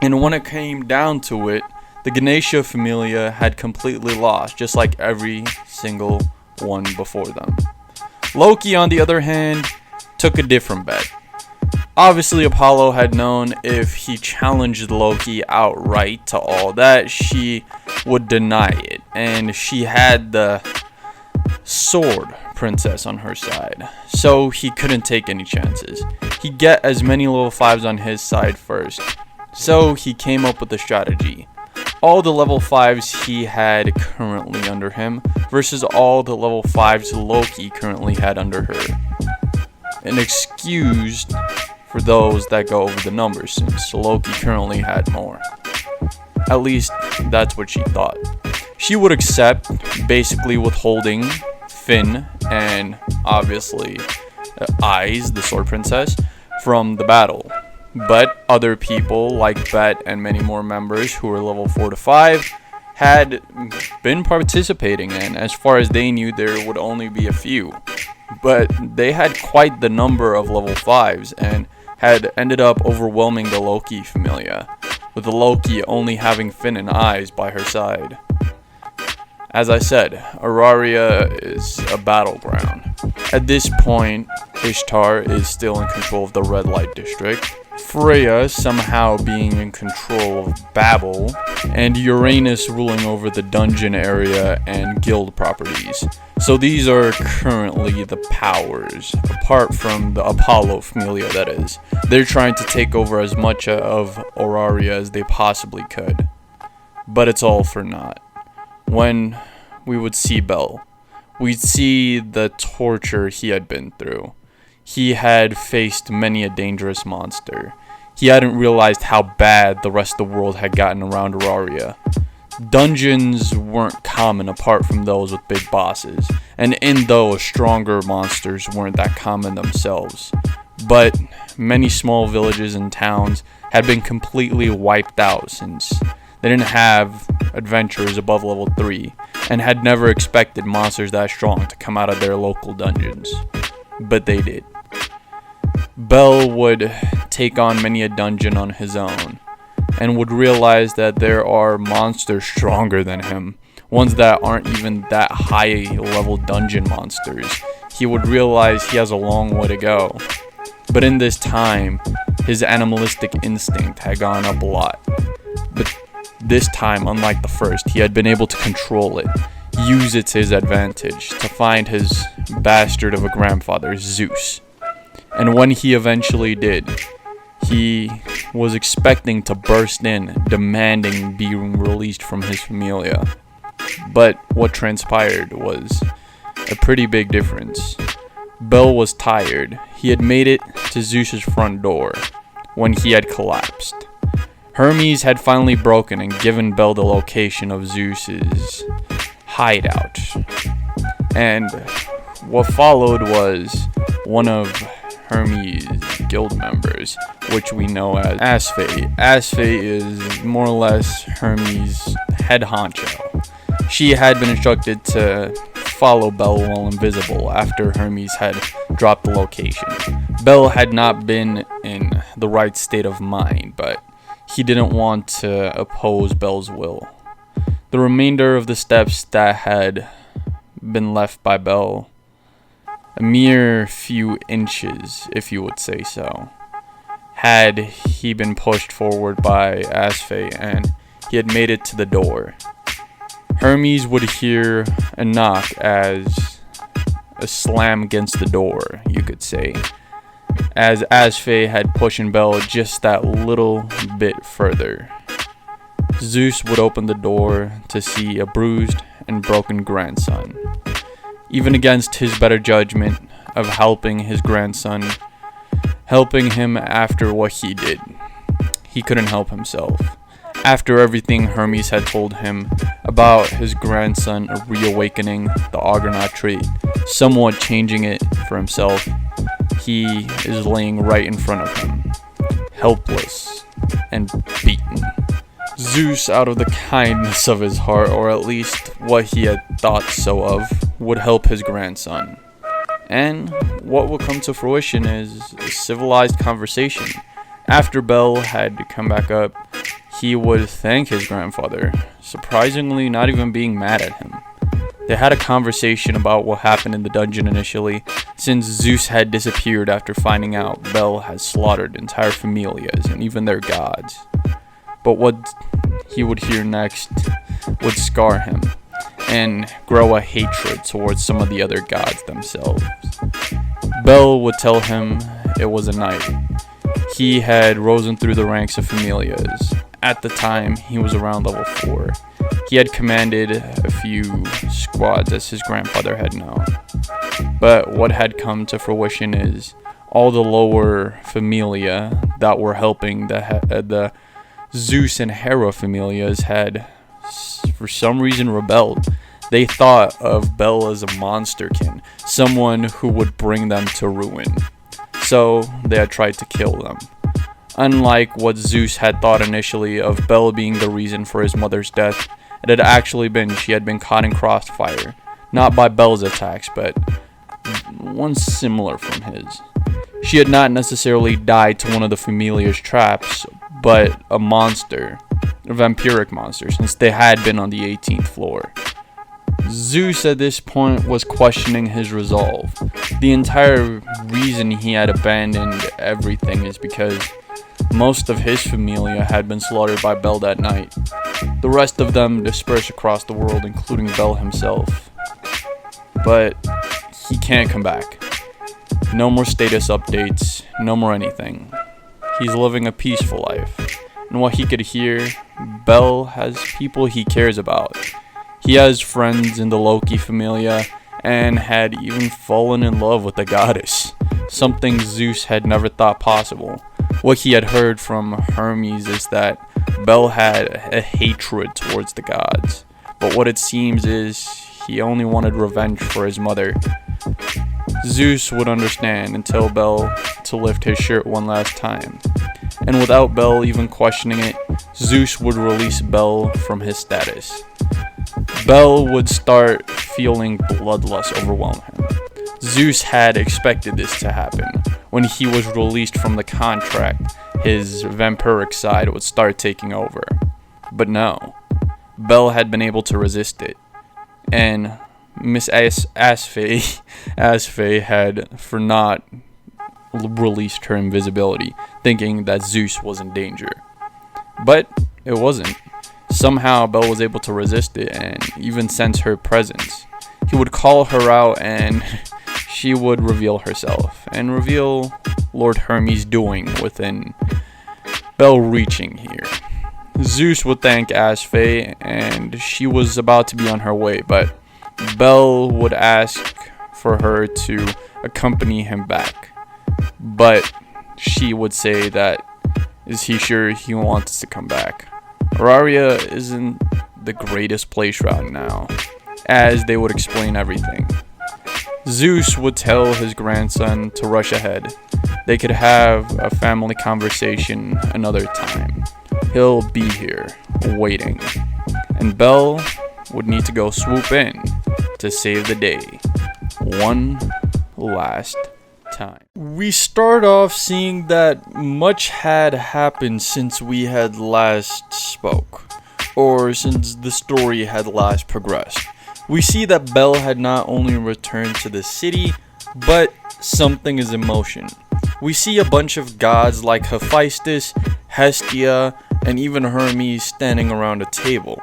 And when it came down to it, the Ganesha Familia had completely lost, just like every single one before them. Loki, on the other hand, took a different bet. Obviously, Apollo had known if he challenged Loki outright to all that, she would deny it, and she had the sword princess on her side, so he couldn't take any chances. He'd get as many level 5s on his side first, so he came up with a strategy. All the level 5s he had currently under him versus all the level 5s Loki currently had under her. An excuse for those that go over the numbers, since Loki currently had more. At least, that's what she thought. She would accept basically withholding Finn and obviously Eyes, the Sword Princess, from the battle. But other people like Bet and many more members who were level 4 to 5 had been participating, and as far as they knew, there would only be a few. But they had quite the number of level 5s and had ended up overwhelming the Loki Familia, with the Loki only having Finn and Eyes by her side. As I said, Auraria is a battleground. At this point, Ishtar is still in control of the Red Light District, Freya somehow being in control of Babel, and Uranus ruling over the dungeon area and guild properties. So these are currently the powers, apart from the Apollo Familia, that is. They're trying to take over as much of Auraria as they possibly could. But it's all for naught. When we would see Bell, we'd see the torture he had been through. He had faced many a dangerous monster. He hadn't realized how bad the rest of the world had gotten around Auraria. Dungeons weren't common apart from those with big bosses, and in those, stronger monsters weren't that common themselves. But many small villages and towns had been completely wiped out since they didn't have adventurers above level 3, and had never expected monsters that strong to come out of their local dungeons. But they did. Bell would take on many a dungeon on his own, and would realize that there are monsters stronger than him, ones that aren't even that high level dungeon monsters. He would realize he has a long way to go. But in this time, his animalistic instinct had gone up a lot. But this time, unlike the first, he had been able to control it, use it to his advantage, to find his bastard of a grandfather, Zeus. And when he eventually did, he was expecting to burst in, demanding being released from his familia. But what transpired was a pretty big difference. Bel was tired. He had made it to Zeus's front door when he had collapsed. Hermes had finally broken and given Bel the location of Zeus's hideout. And what followed was one of Hermes' guild members, which we know as Asfe. Asfe is more or less Hermes' head honcho. She had been instructed to follow Bel while invisible after Hermes had dropped the location. Bel had not been in the right state of mind, but he didn't want to oppose Bel's will. The remainder of the steps that had been left by Bel, a mere few inches, if you would say so, had he been pushed forward by Asfe, and he had made it to the door. Hermes would hear a knock as a slam against the door, you could say, as Asfe had pushed Bel just that little bit further. Zeus would open the door to see a bruised and broken grandson. Even against his better judgment of helping his grandson, helping him after what he did, he couldn't help himself. After everything Hermes had told him about his grandson reawakening the Argonaut trait, somewhat changing it for himself, he is laying right in front of him, helpless and beaten. Zeus, out of the kindness of his heart, or at least what he had thought so of, would help his grandson. And what would come to fruition is a civilized conversation. After Bel had come back up, he would thank his grandfather, surprisingly not even being mad at him. They had a conversation about what happened in the dungeon initially, since Zeus had disappeared after finding out Bel had slaughtered entire familias and even their gods. But what he would hear next would scar him and grow a hatred towards some of the other gods themselves. Bel would tell him it was a night. He had risen through the ranks of familias. At the time, he was around level 4. He had commanded a few squads, as his grandfather had known. But what had come to fruition is all the lower familia that were helping the Zeus and Hera familias had, for some reason, rebelled. They thought of Bel as a monsterkin, someone who would bring them to ruin. So they had tried to kill them. Unlike what Zeus had thought initially of Bel being the reason for his mother's death, it had actually been she had been caught in crossfire, not by Bel's attacks, but one similar from his. She had not necessarily died to one of the familia's traps, but a monster, a vampiric monster, since they had been on the 18th floor. Zeus at this point was questioning his resolve. The entire reason he had abandoned everything is because most of his familia had been slaughtered by Bel that night. The rest of them dispersed across the world, including Bel himself. But he can't come back. No more status updates, no more anything. He's living a peaceful life. And what he could hear, Bel has people he cares about. He has friends in the Loki familia and had even fallen in love with the goddess, something Zeus had never thought possible. What he had heard from Hermes is that Bel had a hatred towards the gods, but what it seems is he only wanted revenge for his mother. Zeus would understand and tell Bel to lift his shirt one last time, and without Bel even questioning it, Zeus would release Bel from his status. Bel would start feeling bloodlust overwhelm him. Zeus had expected this to happen. When he was released from the contract, his vampiric side would start taking over. But no, Bel had been able to resist it. And Miss Asfe had for not released her invisibility, thinking that Zeus was in danger. But it wasn't. Somehow Bel was able to resist it and even sense her presence. He would call her out and she would reveal herself and reveal Lord Hermes' doing within Bel reaching here. Zeus would thank Asfe and she was about to be on her way, but Bel would ask for her to accompany him back. But she would say that, is he sure he wants to come back? Auraria isn't the greatest place right now, as they would explain everything. Zeus would tell his grandson to rush ahead. They could have a family conversation another time. He'll be here, waiting. And Belle would need to go swoop in to save the day. One last time. We start off seeing that much had happened since we had last spoke, or since the story had last progressed. We see that Belle had not only returned to the city, but something is in motion. We see a bunch of gods like Hephaestus, Hestia, and even Hermes standing around a table.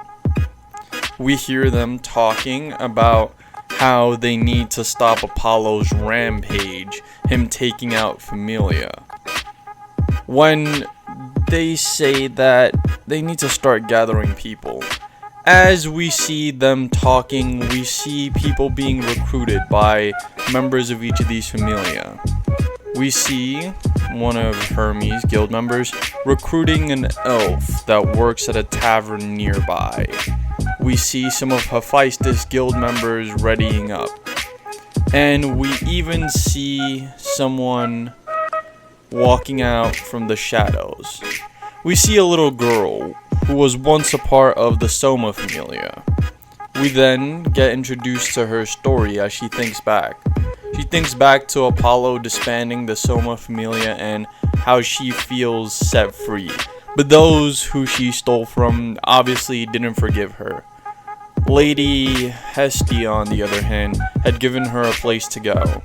We hear them talking about how they need to stop Apollo's rampage, him taking out Familia. When they say that they need to start gathering people. As we see them talking, we see people being recruited by members of each of these familia. We see one of Hermes' guild members recruiting an elf that works at a tavern nearby. We see some of Hephaestus' guild members readying up. And we even see someone walking out from the shadows. We see a little girl who was once a part of the Soma familia. We then get introduced to her story as she thinks back. She thinks back to Apollo disbanding the Soma familia and how she feels set free. But those who she stole from obviously didn't forgive her. Lady Hestia, on the other hand, had given her a place to go,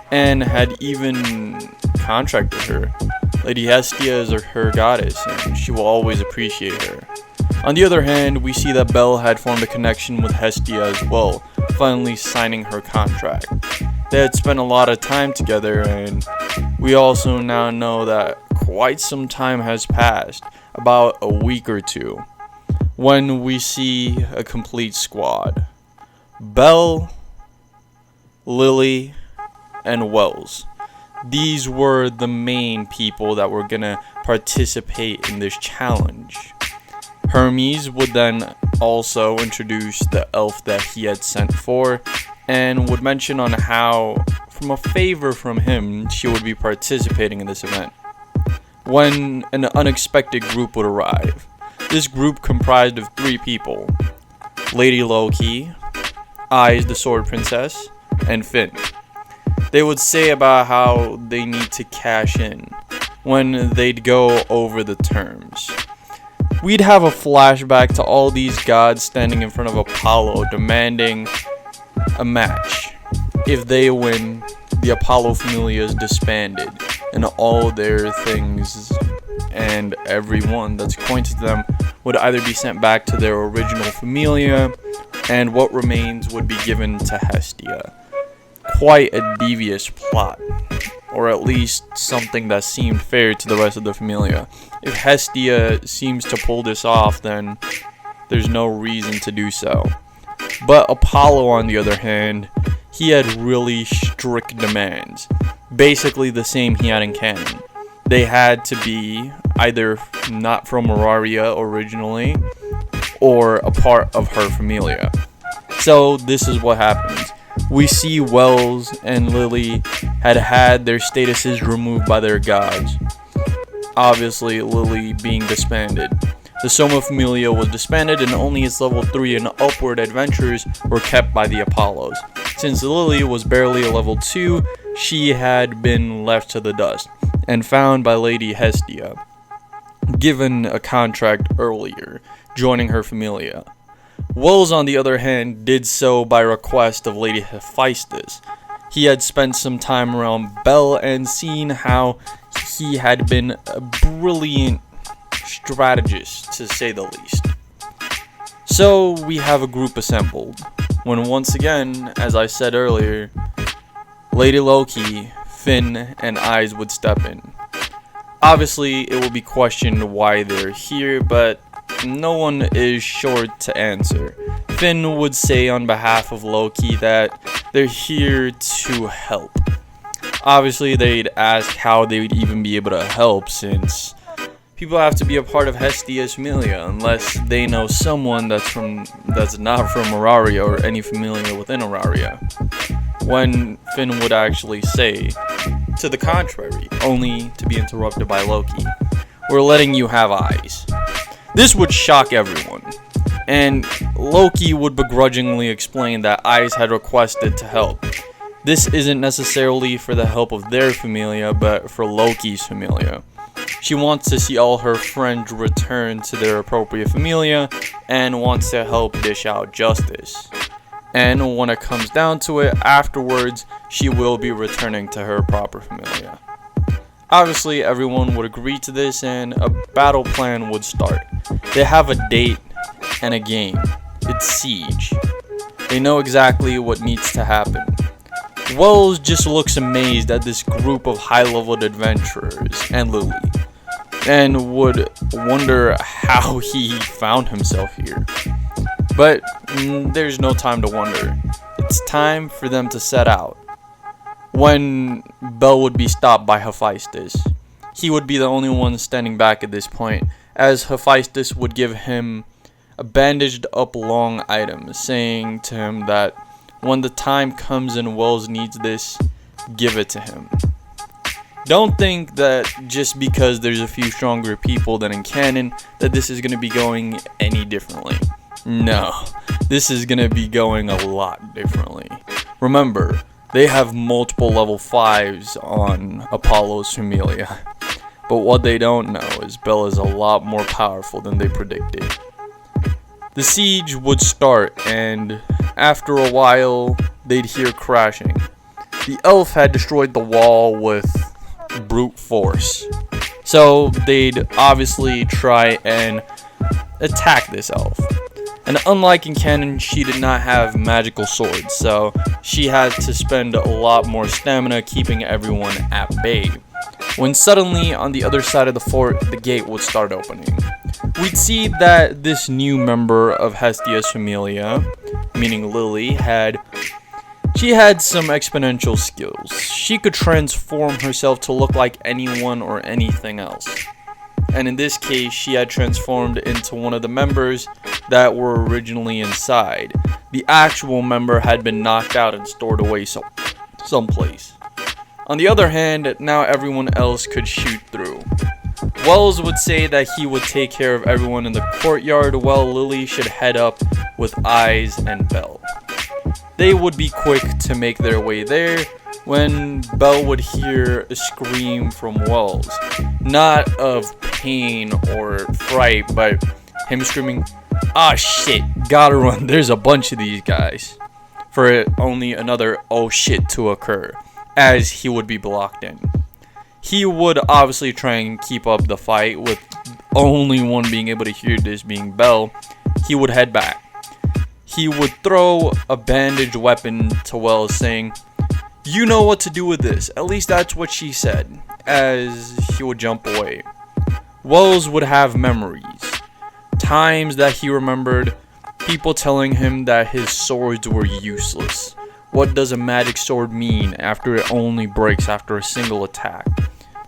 and had even contracted her. Lady Hestia is her goddess, and she will always appreciate her. On the other hand, we see that Belle had formed a connection with Hestia as well, finally signing her contract. They had spent a lot of time together, and we also now know that quite some time has passed, about a week or two, when we see a complete squad. Belle, Lily, and Wells. These were the main people that were gonna participate in this challenge. Hermes would then also introduce the elf that he had sent for, and would mention on how, from a favor from him, she would be participating in this event. When an unexpected group would arrive. This group comprised of 3 people: Lady Loki, Eyes the Sword Princess, and Finn. They would say about how they need to cash in when they'd go over the terms. We'd have a flashback to all these gods standing in front of Apollo demanding a match. If they win, the Apollo Familia is disbanded, and all their things and everyone that's acquainted to them would either be sent back to their original Familia, and what remains would be given to Hestia. Quite a devious plot, or at least something that seemed fair to the rest of the Familia. If Hestia seems to pull this off, then there's no reason to do so. But Apollo, on the other hand, he had really strict demands, basically the same he had in canon. They had to be either not from Auraria originally, or a part of her Familia. So this is what happens. We see Wells and Lily had their statuses removed by their gods. Obviously, Lily being disbanded. The Soma Familia was disbanded, and only its level 3 and upward adventurers were kept by the Apollos. Since Lily was barely a level 2, she had been left to the dust, and found by Lady Hestia, given a contract earlier, joining her Familia. Wells, on the other hand, did so by request of Lady Hephaestus. He had spent some time around Belle and seen how he had been a brilliant strategist, to say the least. So we have a group assembled, when once again, as I said earlier, Lady Loki, Finn, and Eyes would step in. Obviously, it will be questioned why they're here, but no one is sure to answer. Finn would say on behalf of Loki that they're here to help. Obviously, they'd ask how they would even be able to help, since people have to be a part of Hestia's familia unless they know someone that's not from Auraria or any familia within Auraria. When Finn would actually say, to the contrary, only to be interrupted by Loki. We're letting you have eyes. This would shock everyone, and Loki would begrudgingly explain that Eyes had requested to help. This isn't necessarily for the help of their familia, but for Loki's familia. She wants to see all her friends return to their appropriate familia and wants to help dish out justice. And when it comes down to it, afterwards, she will be returning to her proper familia. Obviously, everyone would agree to this and a battle plan would start. They have a date and a game. It's Siege. They know exactly what needs to happen. Wells just looks amazed at this group of high-leveled adventurers and Lily, and would wonder how he found himself here. But there's no time to wonder. It's time for them to set out. When Bell would be stopped by Hephaestus, he would be the only one standing back at this point, as Hephaestus would give him a bandaged up long item, saying to him that when the time comes and Wells needs this, give it to him. Don't think that just because there's a few stronger people than in canon that this is going to be going any differently. No, this is going to be going a lot differently. Remember, they have multiple level 5s on Apollo's Familia. But what they don't know is Bell is a lot more powerful than they predicted. The siege would start, and after a while, they'd hear crashing. The elf had destroyed the wall with brute force. So they'd obviously try and attack this elf. And unlike in canon, she did not have magical swords, so she had to spend a lot more stamina keeping everyone at bay. When suddenly, on the other side of the fort, the gate would start opening. We'd see that this new member of Hestia's Familia, meaning Lily, had some exponential skills. She could transform herself to look like anyone or anything else. And in this case, she had transformed into one of the members that were originally inside. The actual member had been knocked out and stored away someplace. On the other hand, now everyone else could shoot through. Wells would say that he would take care of everyone in the courtyard, while Lily should head up with Eyes and Bell. They would be quick to make their way there when Bell would hear a scream from Wells. Not of pain or fright, but him screaming, "Ah shit, gotta run, there's a bunch of these guys," for only another "oh shit" to occur, as he would be blocked in. He would obviously try and keep up the fight, with only one being able to hear this being Bell. He would head back. He would throw a bandaged weapon to Wells, saying, "You know what to do with this," at least that's what she said, as he would jump away. Wells would have memories. Times that he remembered, people telling him that his swords were useless. What does a magic sword mean after it only breaks after a single attack?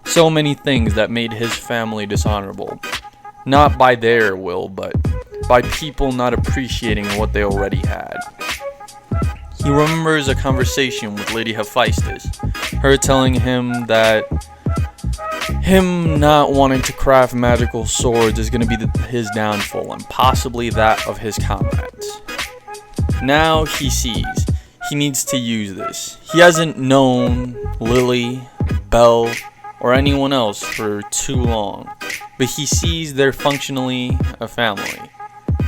So many things that made his family dishonorable. Not by their will, but by people not appreciating what they already had. He remembers a conversation with Lady Hephaestus, her telling him that him not wanting to craft magical swords is going to be his downfall, and possibly that of his comrades. Now he sees he needs to use this. He hasn't known Lily, Bell, or anyone else for too long, but he sees they're functionally a family,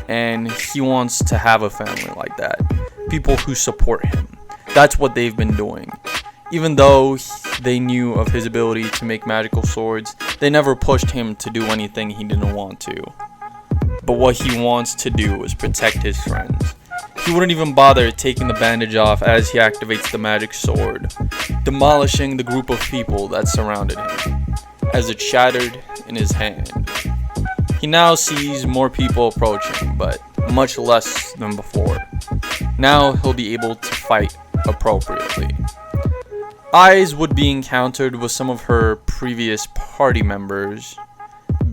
and he wants to have a family like that. People who support him. That's what they've been doing. Even though they knew of his ability to make magical swords, they never pushed him to do anything he didn't want to. But what he wants to do is protect his friends. He wouldn't even bother taking the bandage off as he activates the magic sword, demolishing the group of people that surrounded him, as it shattered in his hand. He now sees more people approaching, but much less than before. Now he'll be able to fight appropriately. Eyes would be encountered with some of her previous party members,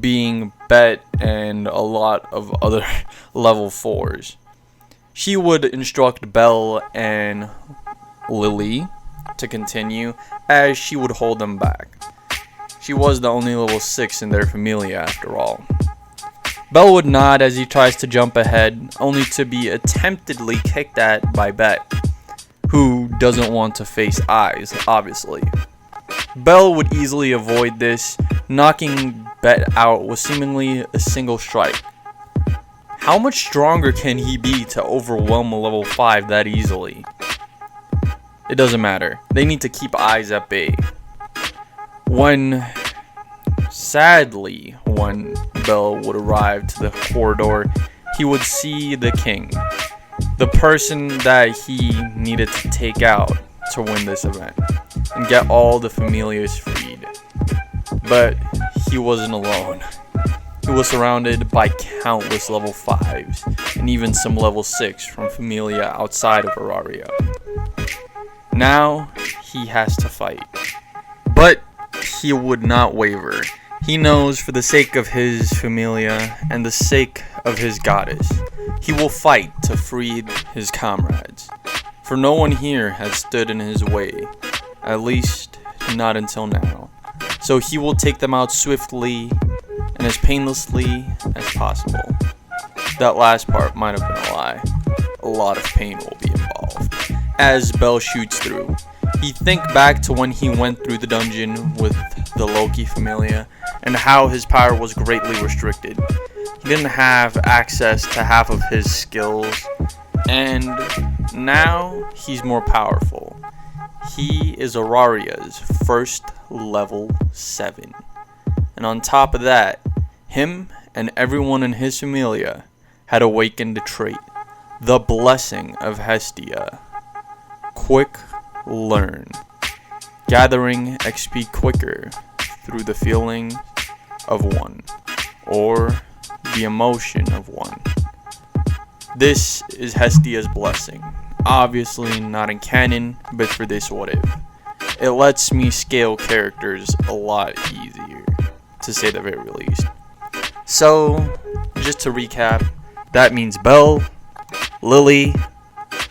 being Bet and a lot of other level 4s. She would instruct Belle and Lily to continue, as she would hold them back. She was the only level 6 in their familia after all. Belle would nod as he tries to jump ahead, only to be attemptedly kicked at by Bet, who doesn't want to face Eyes, obviously. Belle would easily avoid this, knocking Bet out with seemingly a single strike. How much stronger can he be to overwhelm a level 5 that easily? It doesn't matter. They need to keep Eyes at bay. Sadly, when Belle would arrive to the corridor, he would see the king, the person that he needed to take out to win this event and get all the familiars freed. But he wasn't alone. He was surrounded by countless level 5s and even some level 6 from familia outside of Auraria. Now he has to fight. But he would not waver. He knows, for the sake of his familia and the sake of his goddess, he will fight to free his comrades. For no one here has stood in his way, at least not until now. So he will take them out swiftly and as painlessly as possible. That last part might have been a lie. A lot of pain will be involved. As Belle shoots through, he think back to when he went through the dungeon with the Loki familia and how his power was greatly restricted. He didn't have access to half of his skills, and now he's more powerful. He is Auraria's first level 7. And on top of that, him and everyone in his familia had awakened a trait, the blessing of Hestia. Quick learn. Gathering XP quicker through the feeling of one, or the emotion of one. This is Hestia's blessing. Obviously not in canon, but for this what if. It lets me scale characters a lot easier, to say the very least. So, just to recap, that means Belle, Lily,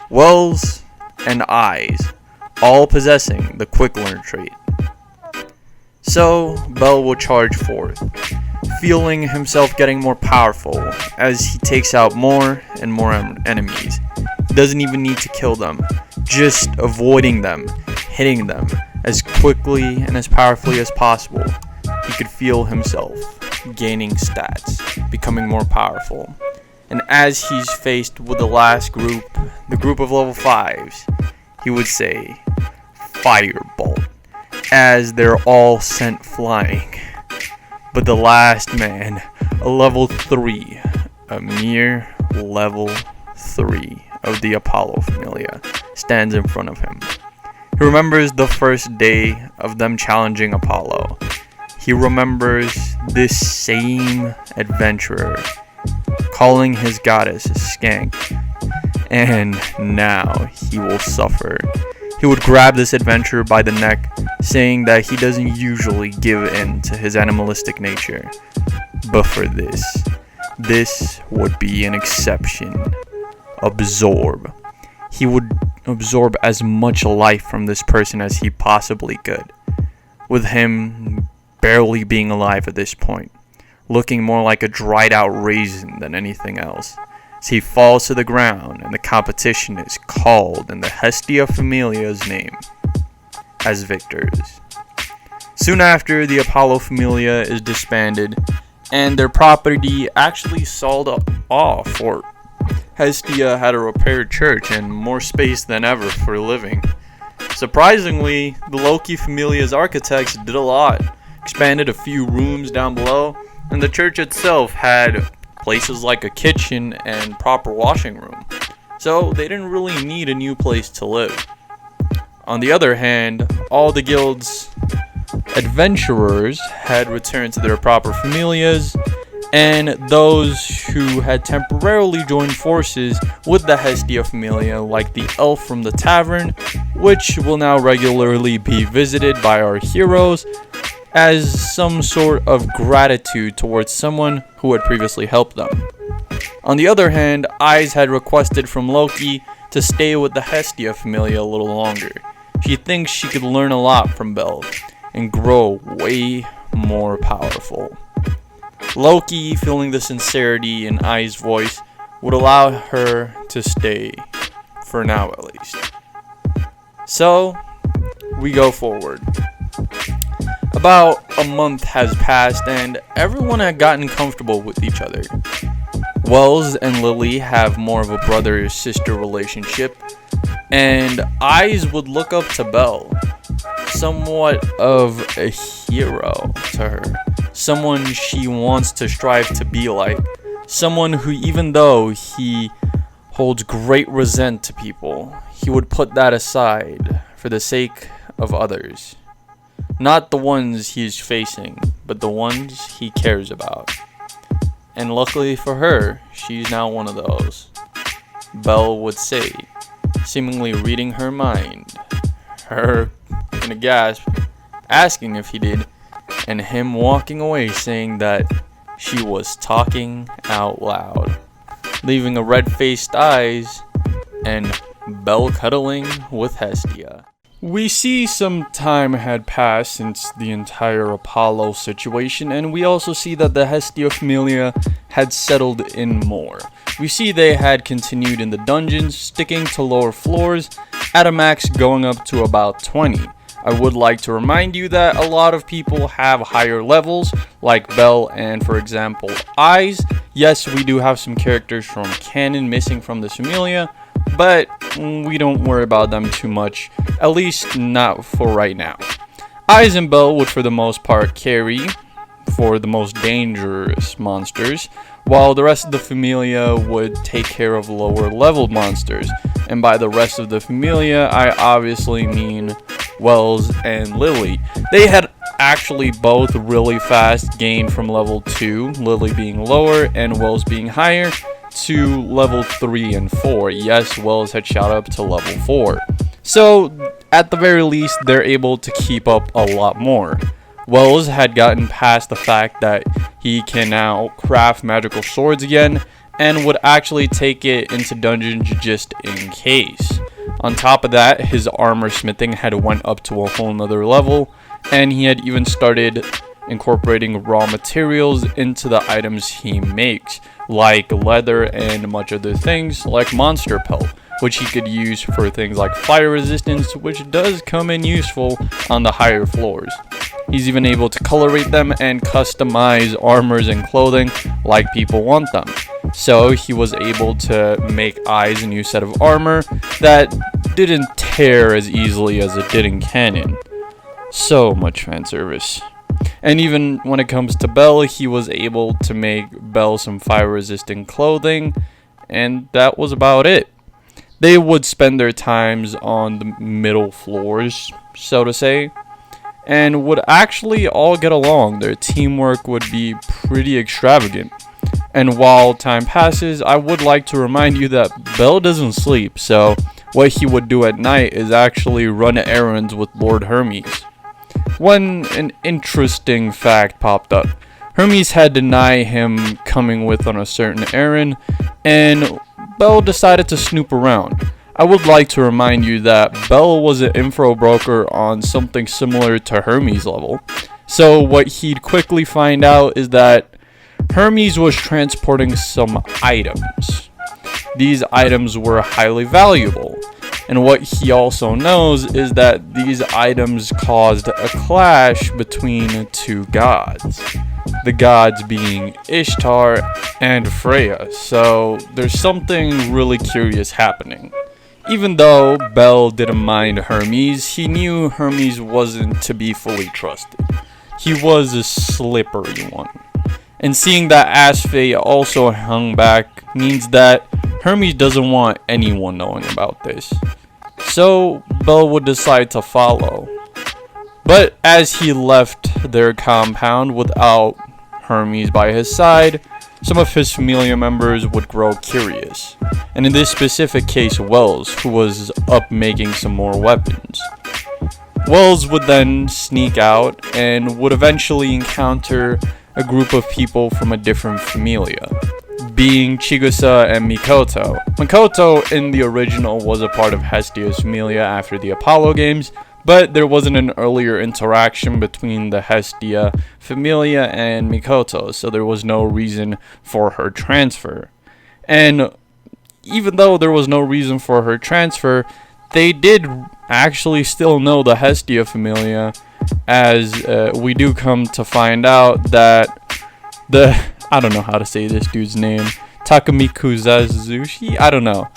Wells, and Eyes, all possessing the quick learn trait. So, Belle will charge forth, feeling himself getting more powerful as he takes out more and more enemies. He doesn't even need to kill them, just avoiding them, hitting them as quickly and as powerfully as possible. He could feel himself gaining stats, becoming more powerful. And as he's faced with the last group, the group of level 5s, he would say, Firebolt, as they're all sent flying. But the last man, a level 3, a mere level 3 of the Apollo familia, stands in front of him. He remembers the first day of them challenging Apollo. He remembers this same adventurer calling his goddess a skank, and now he will suffer. He would grab this adventurer by the neck, saying that he doesn't usually give in to his animalistic nature. But for this would be an exception. Absorb. He would absorb as much life from this person as he possibly could, with him barely being alive at this point, looking more like a dried out raisin than anything else, as he falls to the ground and the competition is called in the Hestia Familia's name as victors. Soon after, the Apollo Familia is disbanded and their property actually sold off, for Hestia had a repaired church and more space than ever for living. Surprisingly, the Loki Familia's architects did a lot, expanded a few rooms down below, and the church itself had places like a kitchen and proper washing room, so they didn't really need a new place to live. On the other hand, all the guild's adventurers had returned to their proper familias, and those who had temporarily joined forces with the Hestia Familia, like the elf from the tavern, which will now regularly be visited by our heroes as some sort of gratitude towards someone who had previously helped them. On the other hand, Eyes had requested from Loki to stay with the Hestia Familia a little longer. She thinks she could learn a lot from Bel and grow way more powerful. Loki, feeling the sincerity in Eyes' voice, would allow her to stay, for now at least. So, we go forward. About a month has passed and everyone had gotten comfortable with each other. Wells and Lily have more of a brother-sister relationship, and Eyes would look up to Bel, somewhat of a hero to her, someone she wants to strive to be like, someone who, even though he holds great resent to people, he would put that aside for the sake of others. Not the ones he is facing, but the ones he cares about. And luckily for her, she's now one of those. Bel would say, seemingly reading her mind, her in a gasp, asking if he did, and him walking away saying that she was talking out loud, leaving a red-faced Eyes and Bel cuddling with Hestia. We see some time had passed since the entire Apollo situation, and we also see that the Hestia Familia had settled in more. We see they had continued in the dungeons, sticking to lower floors, at a max going up to about 20. I would like to remind you that a lot of people have higher levels, like Bel and, for example, Eyes. Yes, we do have some characters from canon missing from this Familia, but we don't worry about them too much, at least not for right now. Eyes and Bel would for the most part carry for the most dangerous monsters, while the rest of the Familia would take care of lower level monsters. And by the rest of the Familia, I obviously mean Wells and Lily. They had actually both really fast gained from level 2, Lily being lower and Wells being higher, to level 3 and 4. Yes, Wells had shot up to level 4. So, at the very least, they're able to keep up a lot more. Wells had gotten past the fact that he can now craft magical swords again, and would actually take it into dungeons just in case. On top of that, his armor smithing had went up to a whole nother level, and he had even started incorporating raw materials into the items he makes, like leather and much other things like monster pelt, which he could use for things like fire resistance, which does come in useful on the higher floors. He's even able to colorate them and customize armors and clothing like people want them. So he was able to make Eyes a new set of armor that didn't tear as easily as it did in canon. So much fan service. And even when it comes to Bel, he was able to make Bel some fire resistant clothing, and that was about it. They would spend their times on the middle floors, so to say, and would actually all get along. Their teamwork would be pretty extravagant. And while time passes, I would like to remind you that Bel doesn't sleep, so what he would do at night is actually run errands with Lord Hermes. When an interesting fact popped up, Hermes had denied him coming with on a certain errand, and Bel decided to snoop around. I would like to remind you that Bel was an info broker on something similar to Hermes level. So what he'd quickly find out is that Hermes was transporting some items. These items were highly valuable. And what he also knows is that these items caused a clash between two gods. The gods being Ishtar and Freya. So there's something really curious happening. Even though Bel didn't mind Hermes, he knew Hermes wasn't to be fully trusted. He was a slippery one. And seeing that Asfei also hung back means that Hermes doesn't want anyone knowing about this. So Bel would decide to follow. But as he left their compound without Hermes by his side, some of his familia members would grow curious, and in this specific case, Wells, who was up making some more weapons. Wells would then sneak out and would eventually encounter a group of people from a different familia, being Chigusa and Mikoto. Mikoto in the original was a part of Hestia's familia after the Apollo games, but there wasn't an earlier interaction between the Hestia familia and Mikoto, so there was no reason for her transfer. And even though there was no reason for her transfer, they did actually still know the Hestia familia, as we do come to find out that I don't know how to say this dude's name, Takamiku Zazushi, I don't know.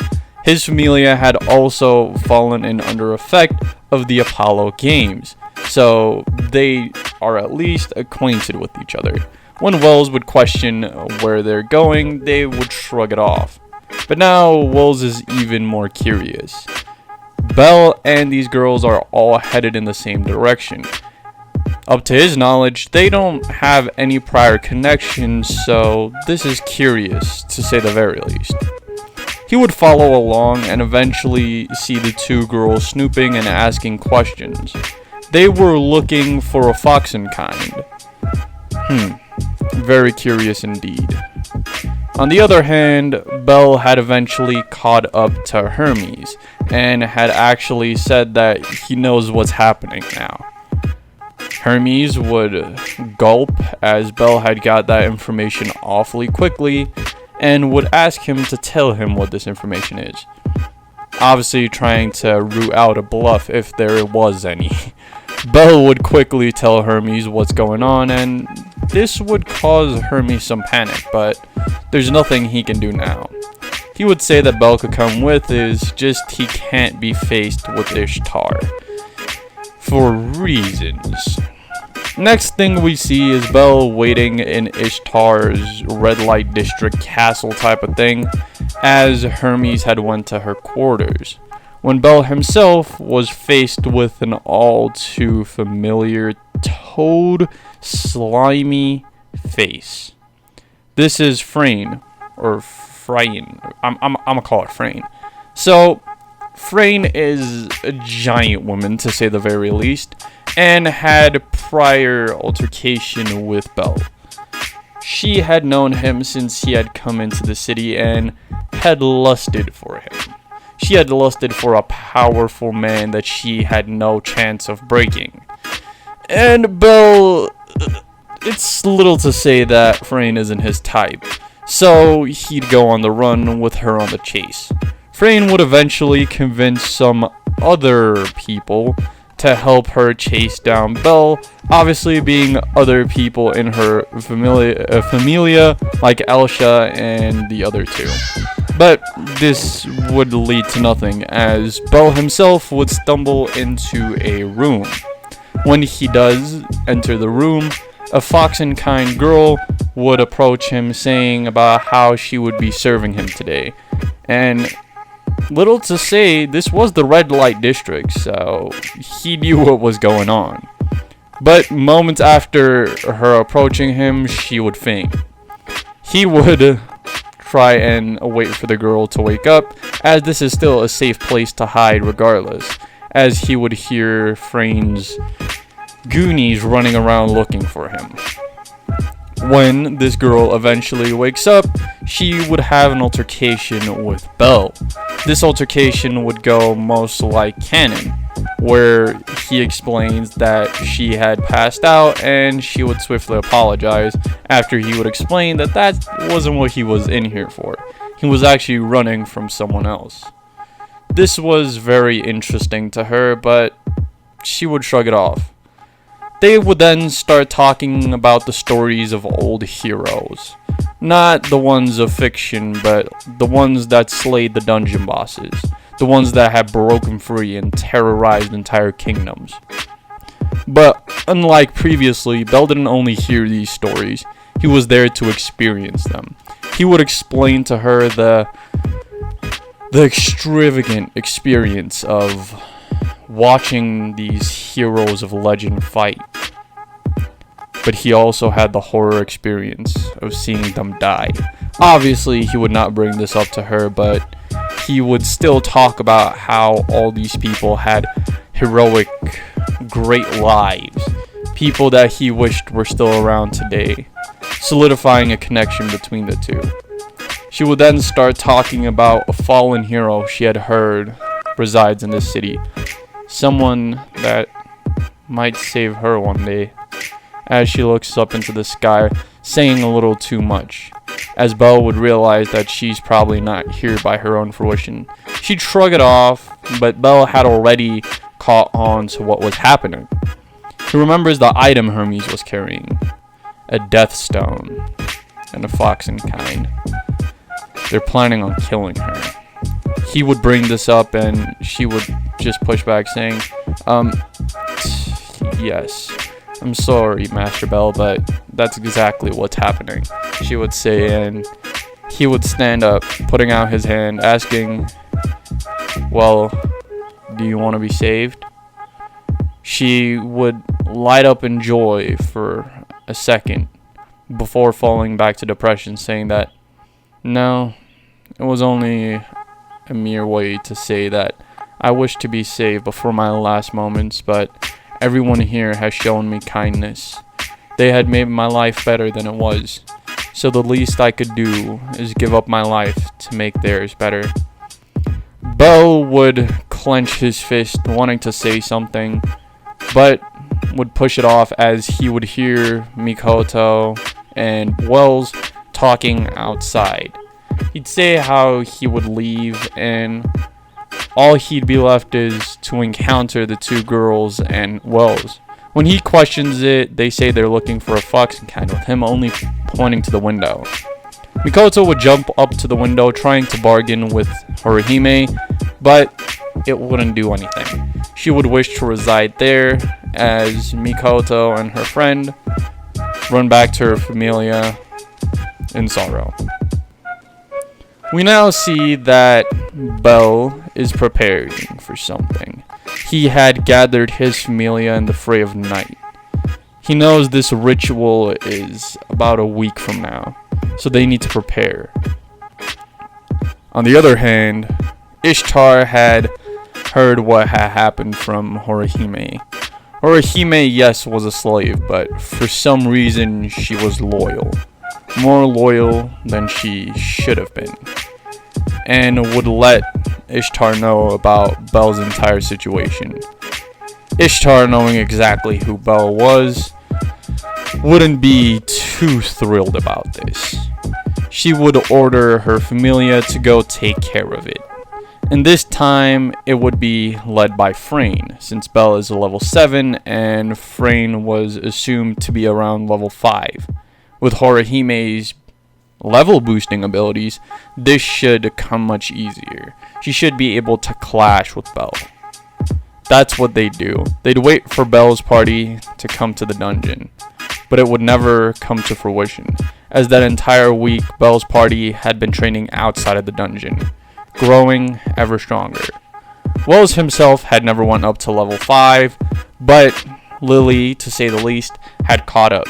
His familia had also fallen in under effect of the Apollo games, so they are at least acquainted with each other. When Wells would question where they're going, they would shrug it off. But now Wells is even more curious. Bell and these girls are all headed in the same direction. Up to his knowledge, they don't have any prior connections, so this is curious, to say the very least. He would follow along and eventually see the two girls snooping and asking questions. They were looking for a foxen kind. Very curious indeed. On the other hand, Bell had eventually caught up to Hermes and had actually said that he knows what's happening now. Hermes would gulp as Bell had got that information awfully quickly and would ask him to tell him what this information is. Obviously trying to root out a bluff if there was any. Bell would quickly tell Hermes what's going on, and this would cause Hermes some panic, but there's nothing he can do now. He would say that Bell could come with, is just he can't be faced with Ishtar. For reasons. Next thing we see is Bell waiting in Ishtar's red light district castle type of thing, as Hermes had went to her quarters, when Bell himself was faced with an all too familiar toad slimy face. This is Frayne, or Frayne. I'm gonna call it Frayne. So Frayne is a giant woman, to say the very least, and had prior altercation with Bell. She had known him since he had come into the city and had lusted for him. She had lusted for a powerful man that she had no chance of breaking. And Bell, it's little to say that Frayne isn't his type, so he'd go on the run with her on the chase. Frayne would eventually convince some other people to help her chase down Bell, obviously being other people in her familia like Elsha and the other two. But this would lead to nothing, as Bell himself would stumble into a room. When he does enter the room, a foxen kind girl would approach him saying about how she would be serving him today. And little to say, this was the red light district, so he knew what was going on. But moments after her approaching him, she would faint. He would try and wait for the girl to wake up, as this is still a safe place to hide regardless, as he would hear Frayne's goonies running around looking for him. When this girl eventually wakes up, she would have an altercation with Bell. This altercation would go most like canon, where he explains that she had passed out and she would swiftly apologize after he would explain that that wasn't what he was in here for. He was actually running from someone else. This was very interesting to her, but she would shrug it off. They would then start talking about the stories of old heroes. Not the ones of fiction, but the ones that slayed the dungeon bosses. The ones that had broken free and terrorized entire kingdoms. But unlike previously, Bell didn't only hear these stories, he was there to experience them. He would explain to her the extravagant experience of watching these heroes of legend fight. But he also had the horror experience of seeing them die. Obviously, he would not bring this up to her, but he would still talk about how all these people had heroic, great lives. People that he wished were still around today, solidifying a connection between the two. She would then start talking about a fallen hero she had heard resides in this city. Someone that might save her one day. As she looks up into the sky, saying a little too much, as Belle would realize that she's probably not here by her own fruition. She'd shrug it off, but Belle had already caught on to what was happening. He remembers the item Hermes was carrying, a death stone, and a foxen kind. They're planning on killing her. He would bring this up and she would just push back saying, yes, I'm sorry, Master Bell, but that's exactly what's happening, she would say, and he would stand up, putting out his hand, asking, well, do you want to be saved? She would light up in joy for a second before falling back to depression, saying that, no, it was only a mere way to say that I wish to be saved before my last moments, but everyone here has shown me kindness. They had made my life better than it was, so the least I could do is give up my life to make theirs better. Belle would clench his fist, wanting to say something, but would push it off as he would hear Mikoto and Wells talking outside. He'd say how he would leave, and all he'd be left is to encounter the two girls and Wells. When he questions it, they say they're looking for a fox kind, with him only pointing to the window. Mikoto would jump up to the window, trying to bargain with Horihime, but it wouldn't do anything. She would wish to reside there, as Mikoto and her friend run back to her familia in sorrow. We now see that Belle is preparing for something. He had gathered his familia in the fray of night. He knows this ritual is about a week from now, so they need to prepare. On the other hand, Ishtar had heard what had happened from Horihime. Horihime, yes, was a slave, but for some reason she was loyal. More loyal than she should have been, and would let Ishtar know about Belle's entire situation. Ishtar, knowing exactly who Belle was, wouldn't be too thrilled about this. She would order her familia to go take care of it. And this time, it would be led by Frayne, since Belle is a level 7 and Frayne was assumed to be around level 5. With Horihime's level boosting abilities, this should come much easier. She should be able to clash with Belle. That's what they'd do. They'd wait for Belle's party to come to the dungeon, but it would never come to fruition, as that entire week Belle's party had been training outside of the dungeon, growing ever stronger. Wells himself had never went up to level 5, but Lily, to say the least, had caught up.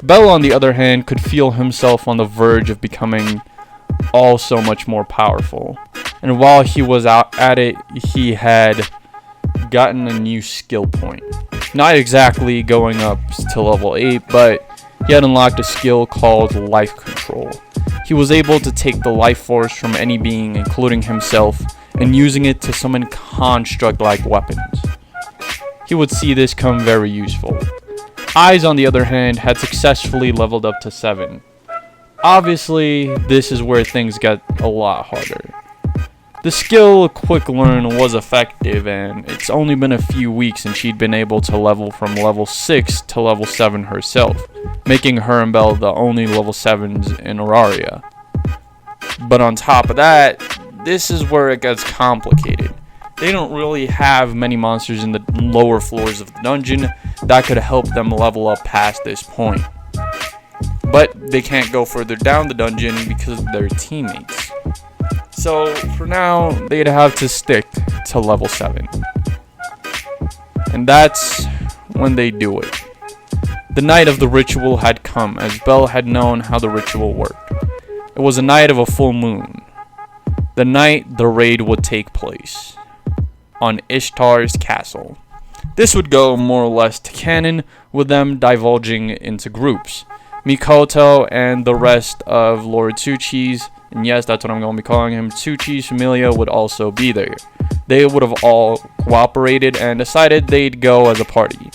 Belle, on the other hand, could feel himself on the verge of becoming all so much more powerful. And while he was out at it, he had gotten a new skill point. Not exactly going up to level 8, but he had unlocked a skill called Life Control. He was able to take the life force from any being, including himself, and using it to summon construct-like weapons. He would see this come very useful. Eyes, on the other hand, had successfully leveled up to 7. Obviously, this is where things get a lot harder. The skill Quick Learn was effective, and it's only been a few weeks and she'd been able to level from level 6 to level 7 herself, making her and Belle the only level 7s in Auraria. But on top of that, this is where it gets complicated. They don't really have many monsters in the lower floors of the dungeon that could help them level up past this point. But they can't go further down the dungeon because of their teammates. So for now, they'd have to stick to level 7. And that's when they do it. The night of the ritual had come, as Bel had known how the ritual worked. It was a night of a full moon. The night the raid would take place on Ishtar's castle. This would go more or less to canon, with them divulging into groups. Mikoto and the rest of Lord Tsuchi's, and yes, that's what I'm going to be calling him, Tsuchi's familia would also be there. They would have all cooperated and decided they'd go as a party.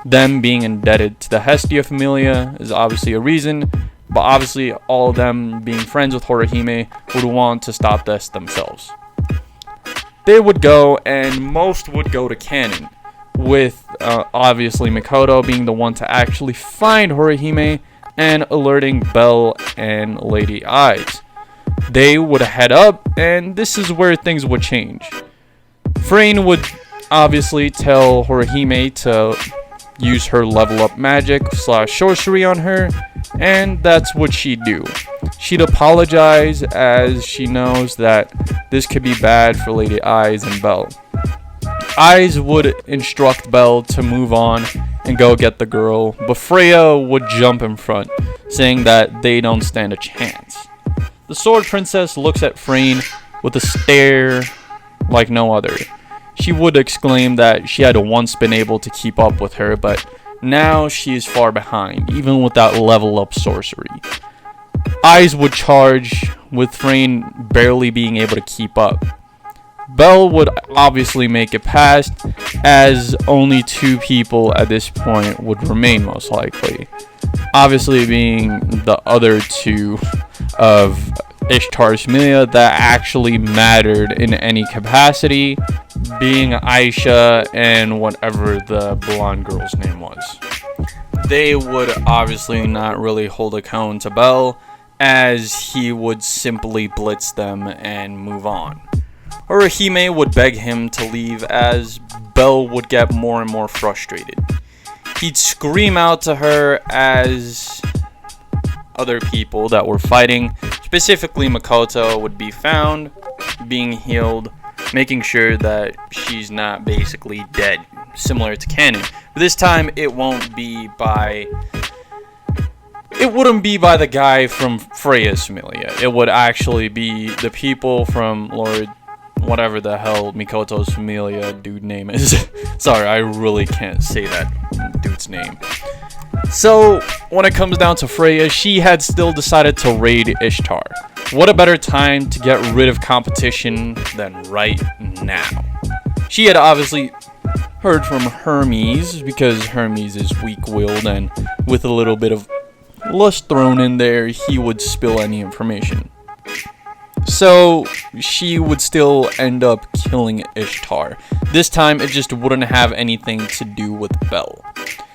Them being indebted to the Hestia familia is obviously a reason, but obviously all of them being friends with Horihime would want to stop this themselves. They would go, and most would go to canon, with obviously Mikoto being the one to actually find Horihime and alerting Bel and Lady Eyes. They would head up, and this is where things would change. Frayne would obviously tell Horihime to use her level up magic / sorcery on her, and that's what she'd do. She'd apologize, as she knows that this could be bad for Lady Eyes and Bel. Eyes would instruct Bel to move on and go get the girl, but Freya would jump in front, saying that they don't stand a chance. The Sword Princess looks at Frayne with a stare like no other. She would exclaim that she had once been able to keep up with her, but now she is far behind, even with that level up sorcery. Eyes would charge, with Frayne barely being able to keep up. Bel would obviously make it past, as only 2 people at this point would remain most likely. Obviously being the other 2 of Ishtar's familia that actually mattered in any capacity, being Aisha and whatever the blonde girl's name was. They would obviously not really hold a cone to Bel, as he would simply blitz them and move on. Horihime would beg him to leave, as Bel would get more and more frustrated. He'd scream out to her as other people that were fighting, specifically Mikoto, would be found, being healed, making sure that she's not basically dead, similar to canon. But this time it wouldn't be by the guy from Freya's familia. It would actually be the people from Lord whatever the hell Mikoto's familia dude name is. Sorry, I really can't say that dude's name. So, when it comes down to Freya, she had still decided to raid Ishtar. What a better time to get rid of competition than right now. She had obviously heard from Hermes, because Hermes is weak-willed, and with a little bit of lust thrown in there, he would spill any information. So, she would still end up killing Ishtar. This time, it just wouldn't have anything to do with Bel.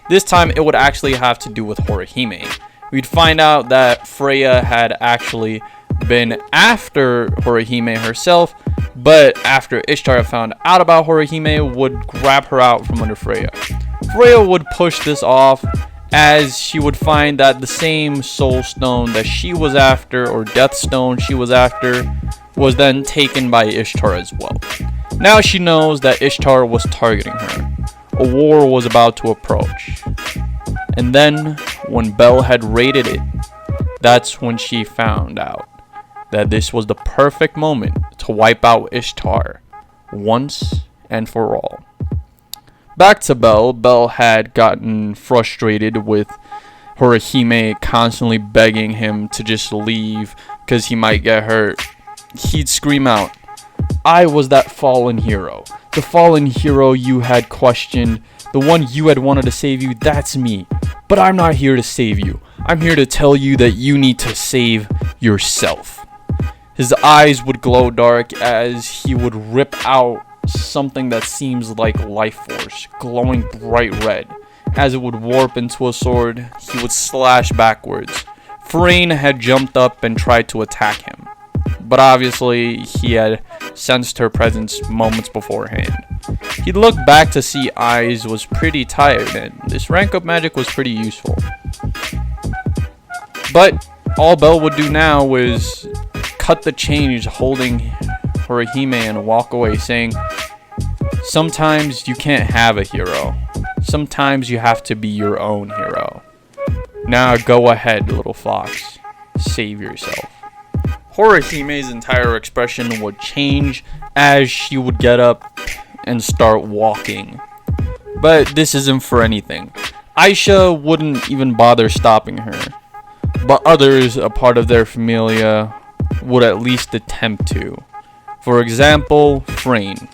This time, it would actually have to do with Horihime. We'd find out that Freya had actually been after Horihime herself, but after Ishtar found out about Horihime, would grab her out from under Freya. Freya would push this off, as she would find that the same soul stone that she was after, or death stone she was after, was then taken by Ishtar as well. Now she knows that Ishtar was targeting her. A war was about to approach. And then, when Bel had raided it, that's when she found out that this was the perfect moment to wipe out Ishtar once and for all. Back to Bel. Bel had gotten frustrated with Horihime constantly begging him to just leave because he might get hurt. He'd scream out, "I was that fallen hero. The fallen hero you had questioned. The one you had wanted to save you, that's me. But I'm not here to save you. I'm here to tell you that you need to save yourself." His eyes would glow dark as he would rip out something that seems like life force, glowing bright red. As it would warp into a sword, he would slash backwards. Frayne had jumped up and tried to attack him, but obviously he had sensed her presence moments beforehand. He'd looked back to see Eyes was pretty tired, and this rank up magic was pretty useful. But all Bel would do now was cut the change holding Horihime and walk away, saying, "Sometimes you can't have a hero. Sometimes you have to be your own hero. Now go ahead, little fox. Save yourself. Horihime's entire expression would change as she would get up and start walking. But this isn't for anything. Aisha wouldn't even bother stopping her. But others, a part of their familia, would at least attempt to. For example, Frayne.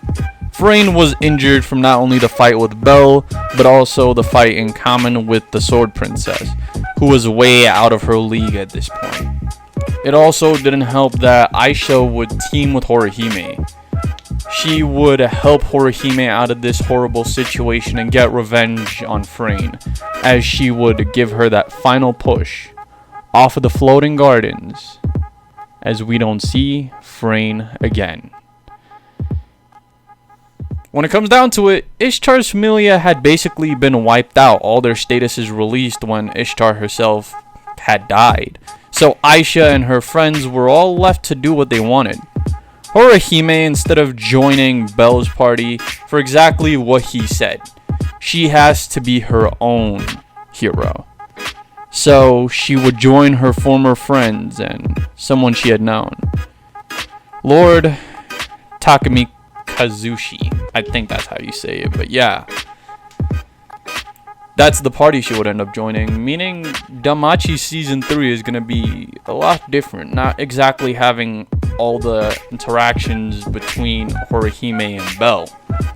Frayne was injured from not only the fight with Belle, but also the fight in common with the Sword Princess, who was way out of her league at this point. It also didn't help that Aisha would team with Horihime. She would help Horihime out of this horrible situation and get revenge on Frayne, as she would give her that final push off of the floating gardens, as we don't see Frayne again. When it comes down to it, Ishtar's familia had basically been wiped out. All their statuses released when Ishtar herself had died. So Aisha and her friends were all left to do what they wanted. Horihime, instead of joining Belle's party for exactly what he said, she has to be her own hero. So she would join her former friends and someone she had known. Lord Takumi Kazushi. I think that's how you say it, but yeah. That's the party she would end up joining, meaning Danmachi Season 3 is going to be a lot different. Not exactly having all the interactions between Horihime and Belle.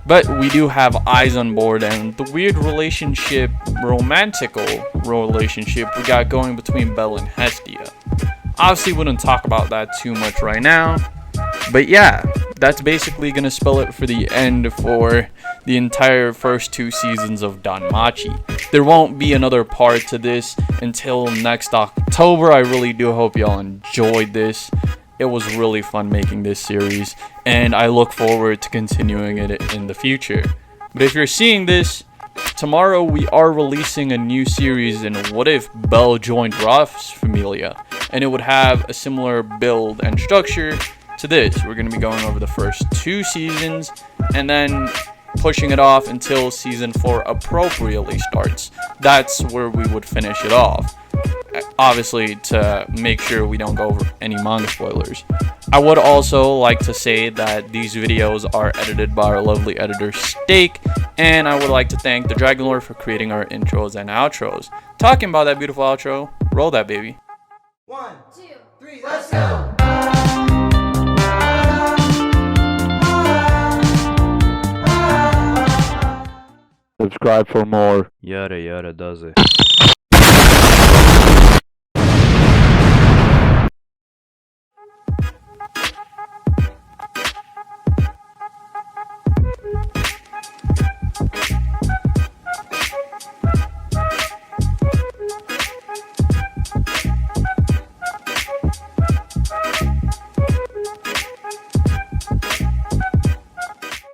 But we do have eyes on board, and the weird relationship, romantical relationship we got going between Belle and Hestia. Obviously wouldn't talk about that too much right now. But yeah, that's basically going to spell it for the end for the entire first 2 seasons of Danmachi. There won't be another part to this until next October. I really do hope y'all enjoyed this. It was really fun making this series, and I look forward to continuing it in the future. But if you're seeing this, tomorrow we are releasing a new series in What If Belle Joined Ruff's Familia, and it would have a similar build and structure to this. We're going to be going over the first 2 seasons and then pushing it off until season 4 appropriately starts. That's where we would finish it off. Obviously, to make sure we don't go over any manga spoilers. I would also like to say that these videos are edited by our lovely editor Steak, and I would like to thank the Dragon Lord for creating our intros and outros. Talking about that beautiful outro, roll that baby. 1, 2, 3, let's go! Subscribe for more. Yada yada does it.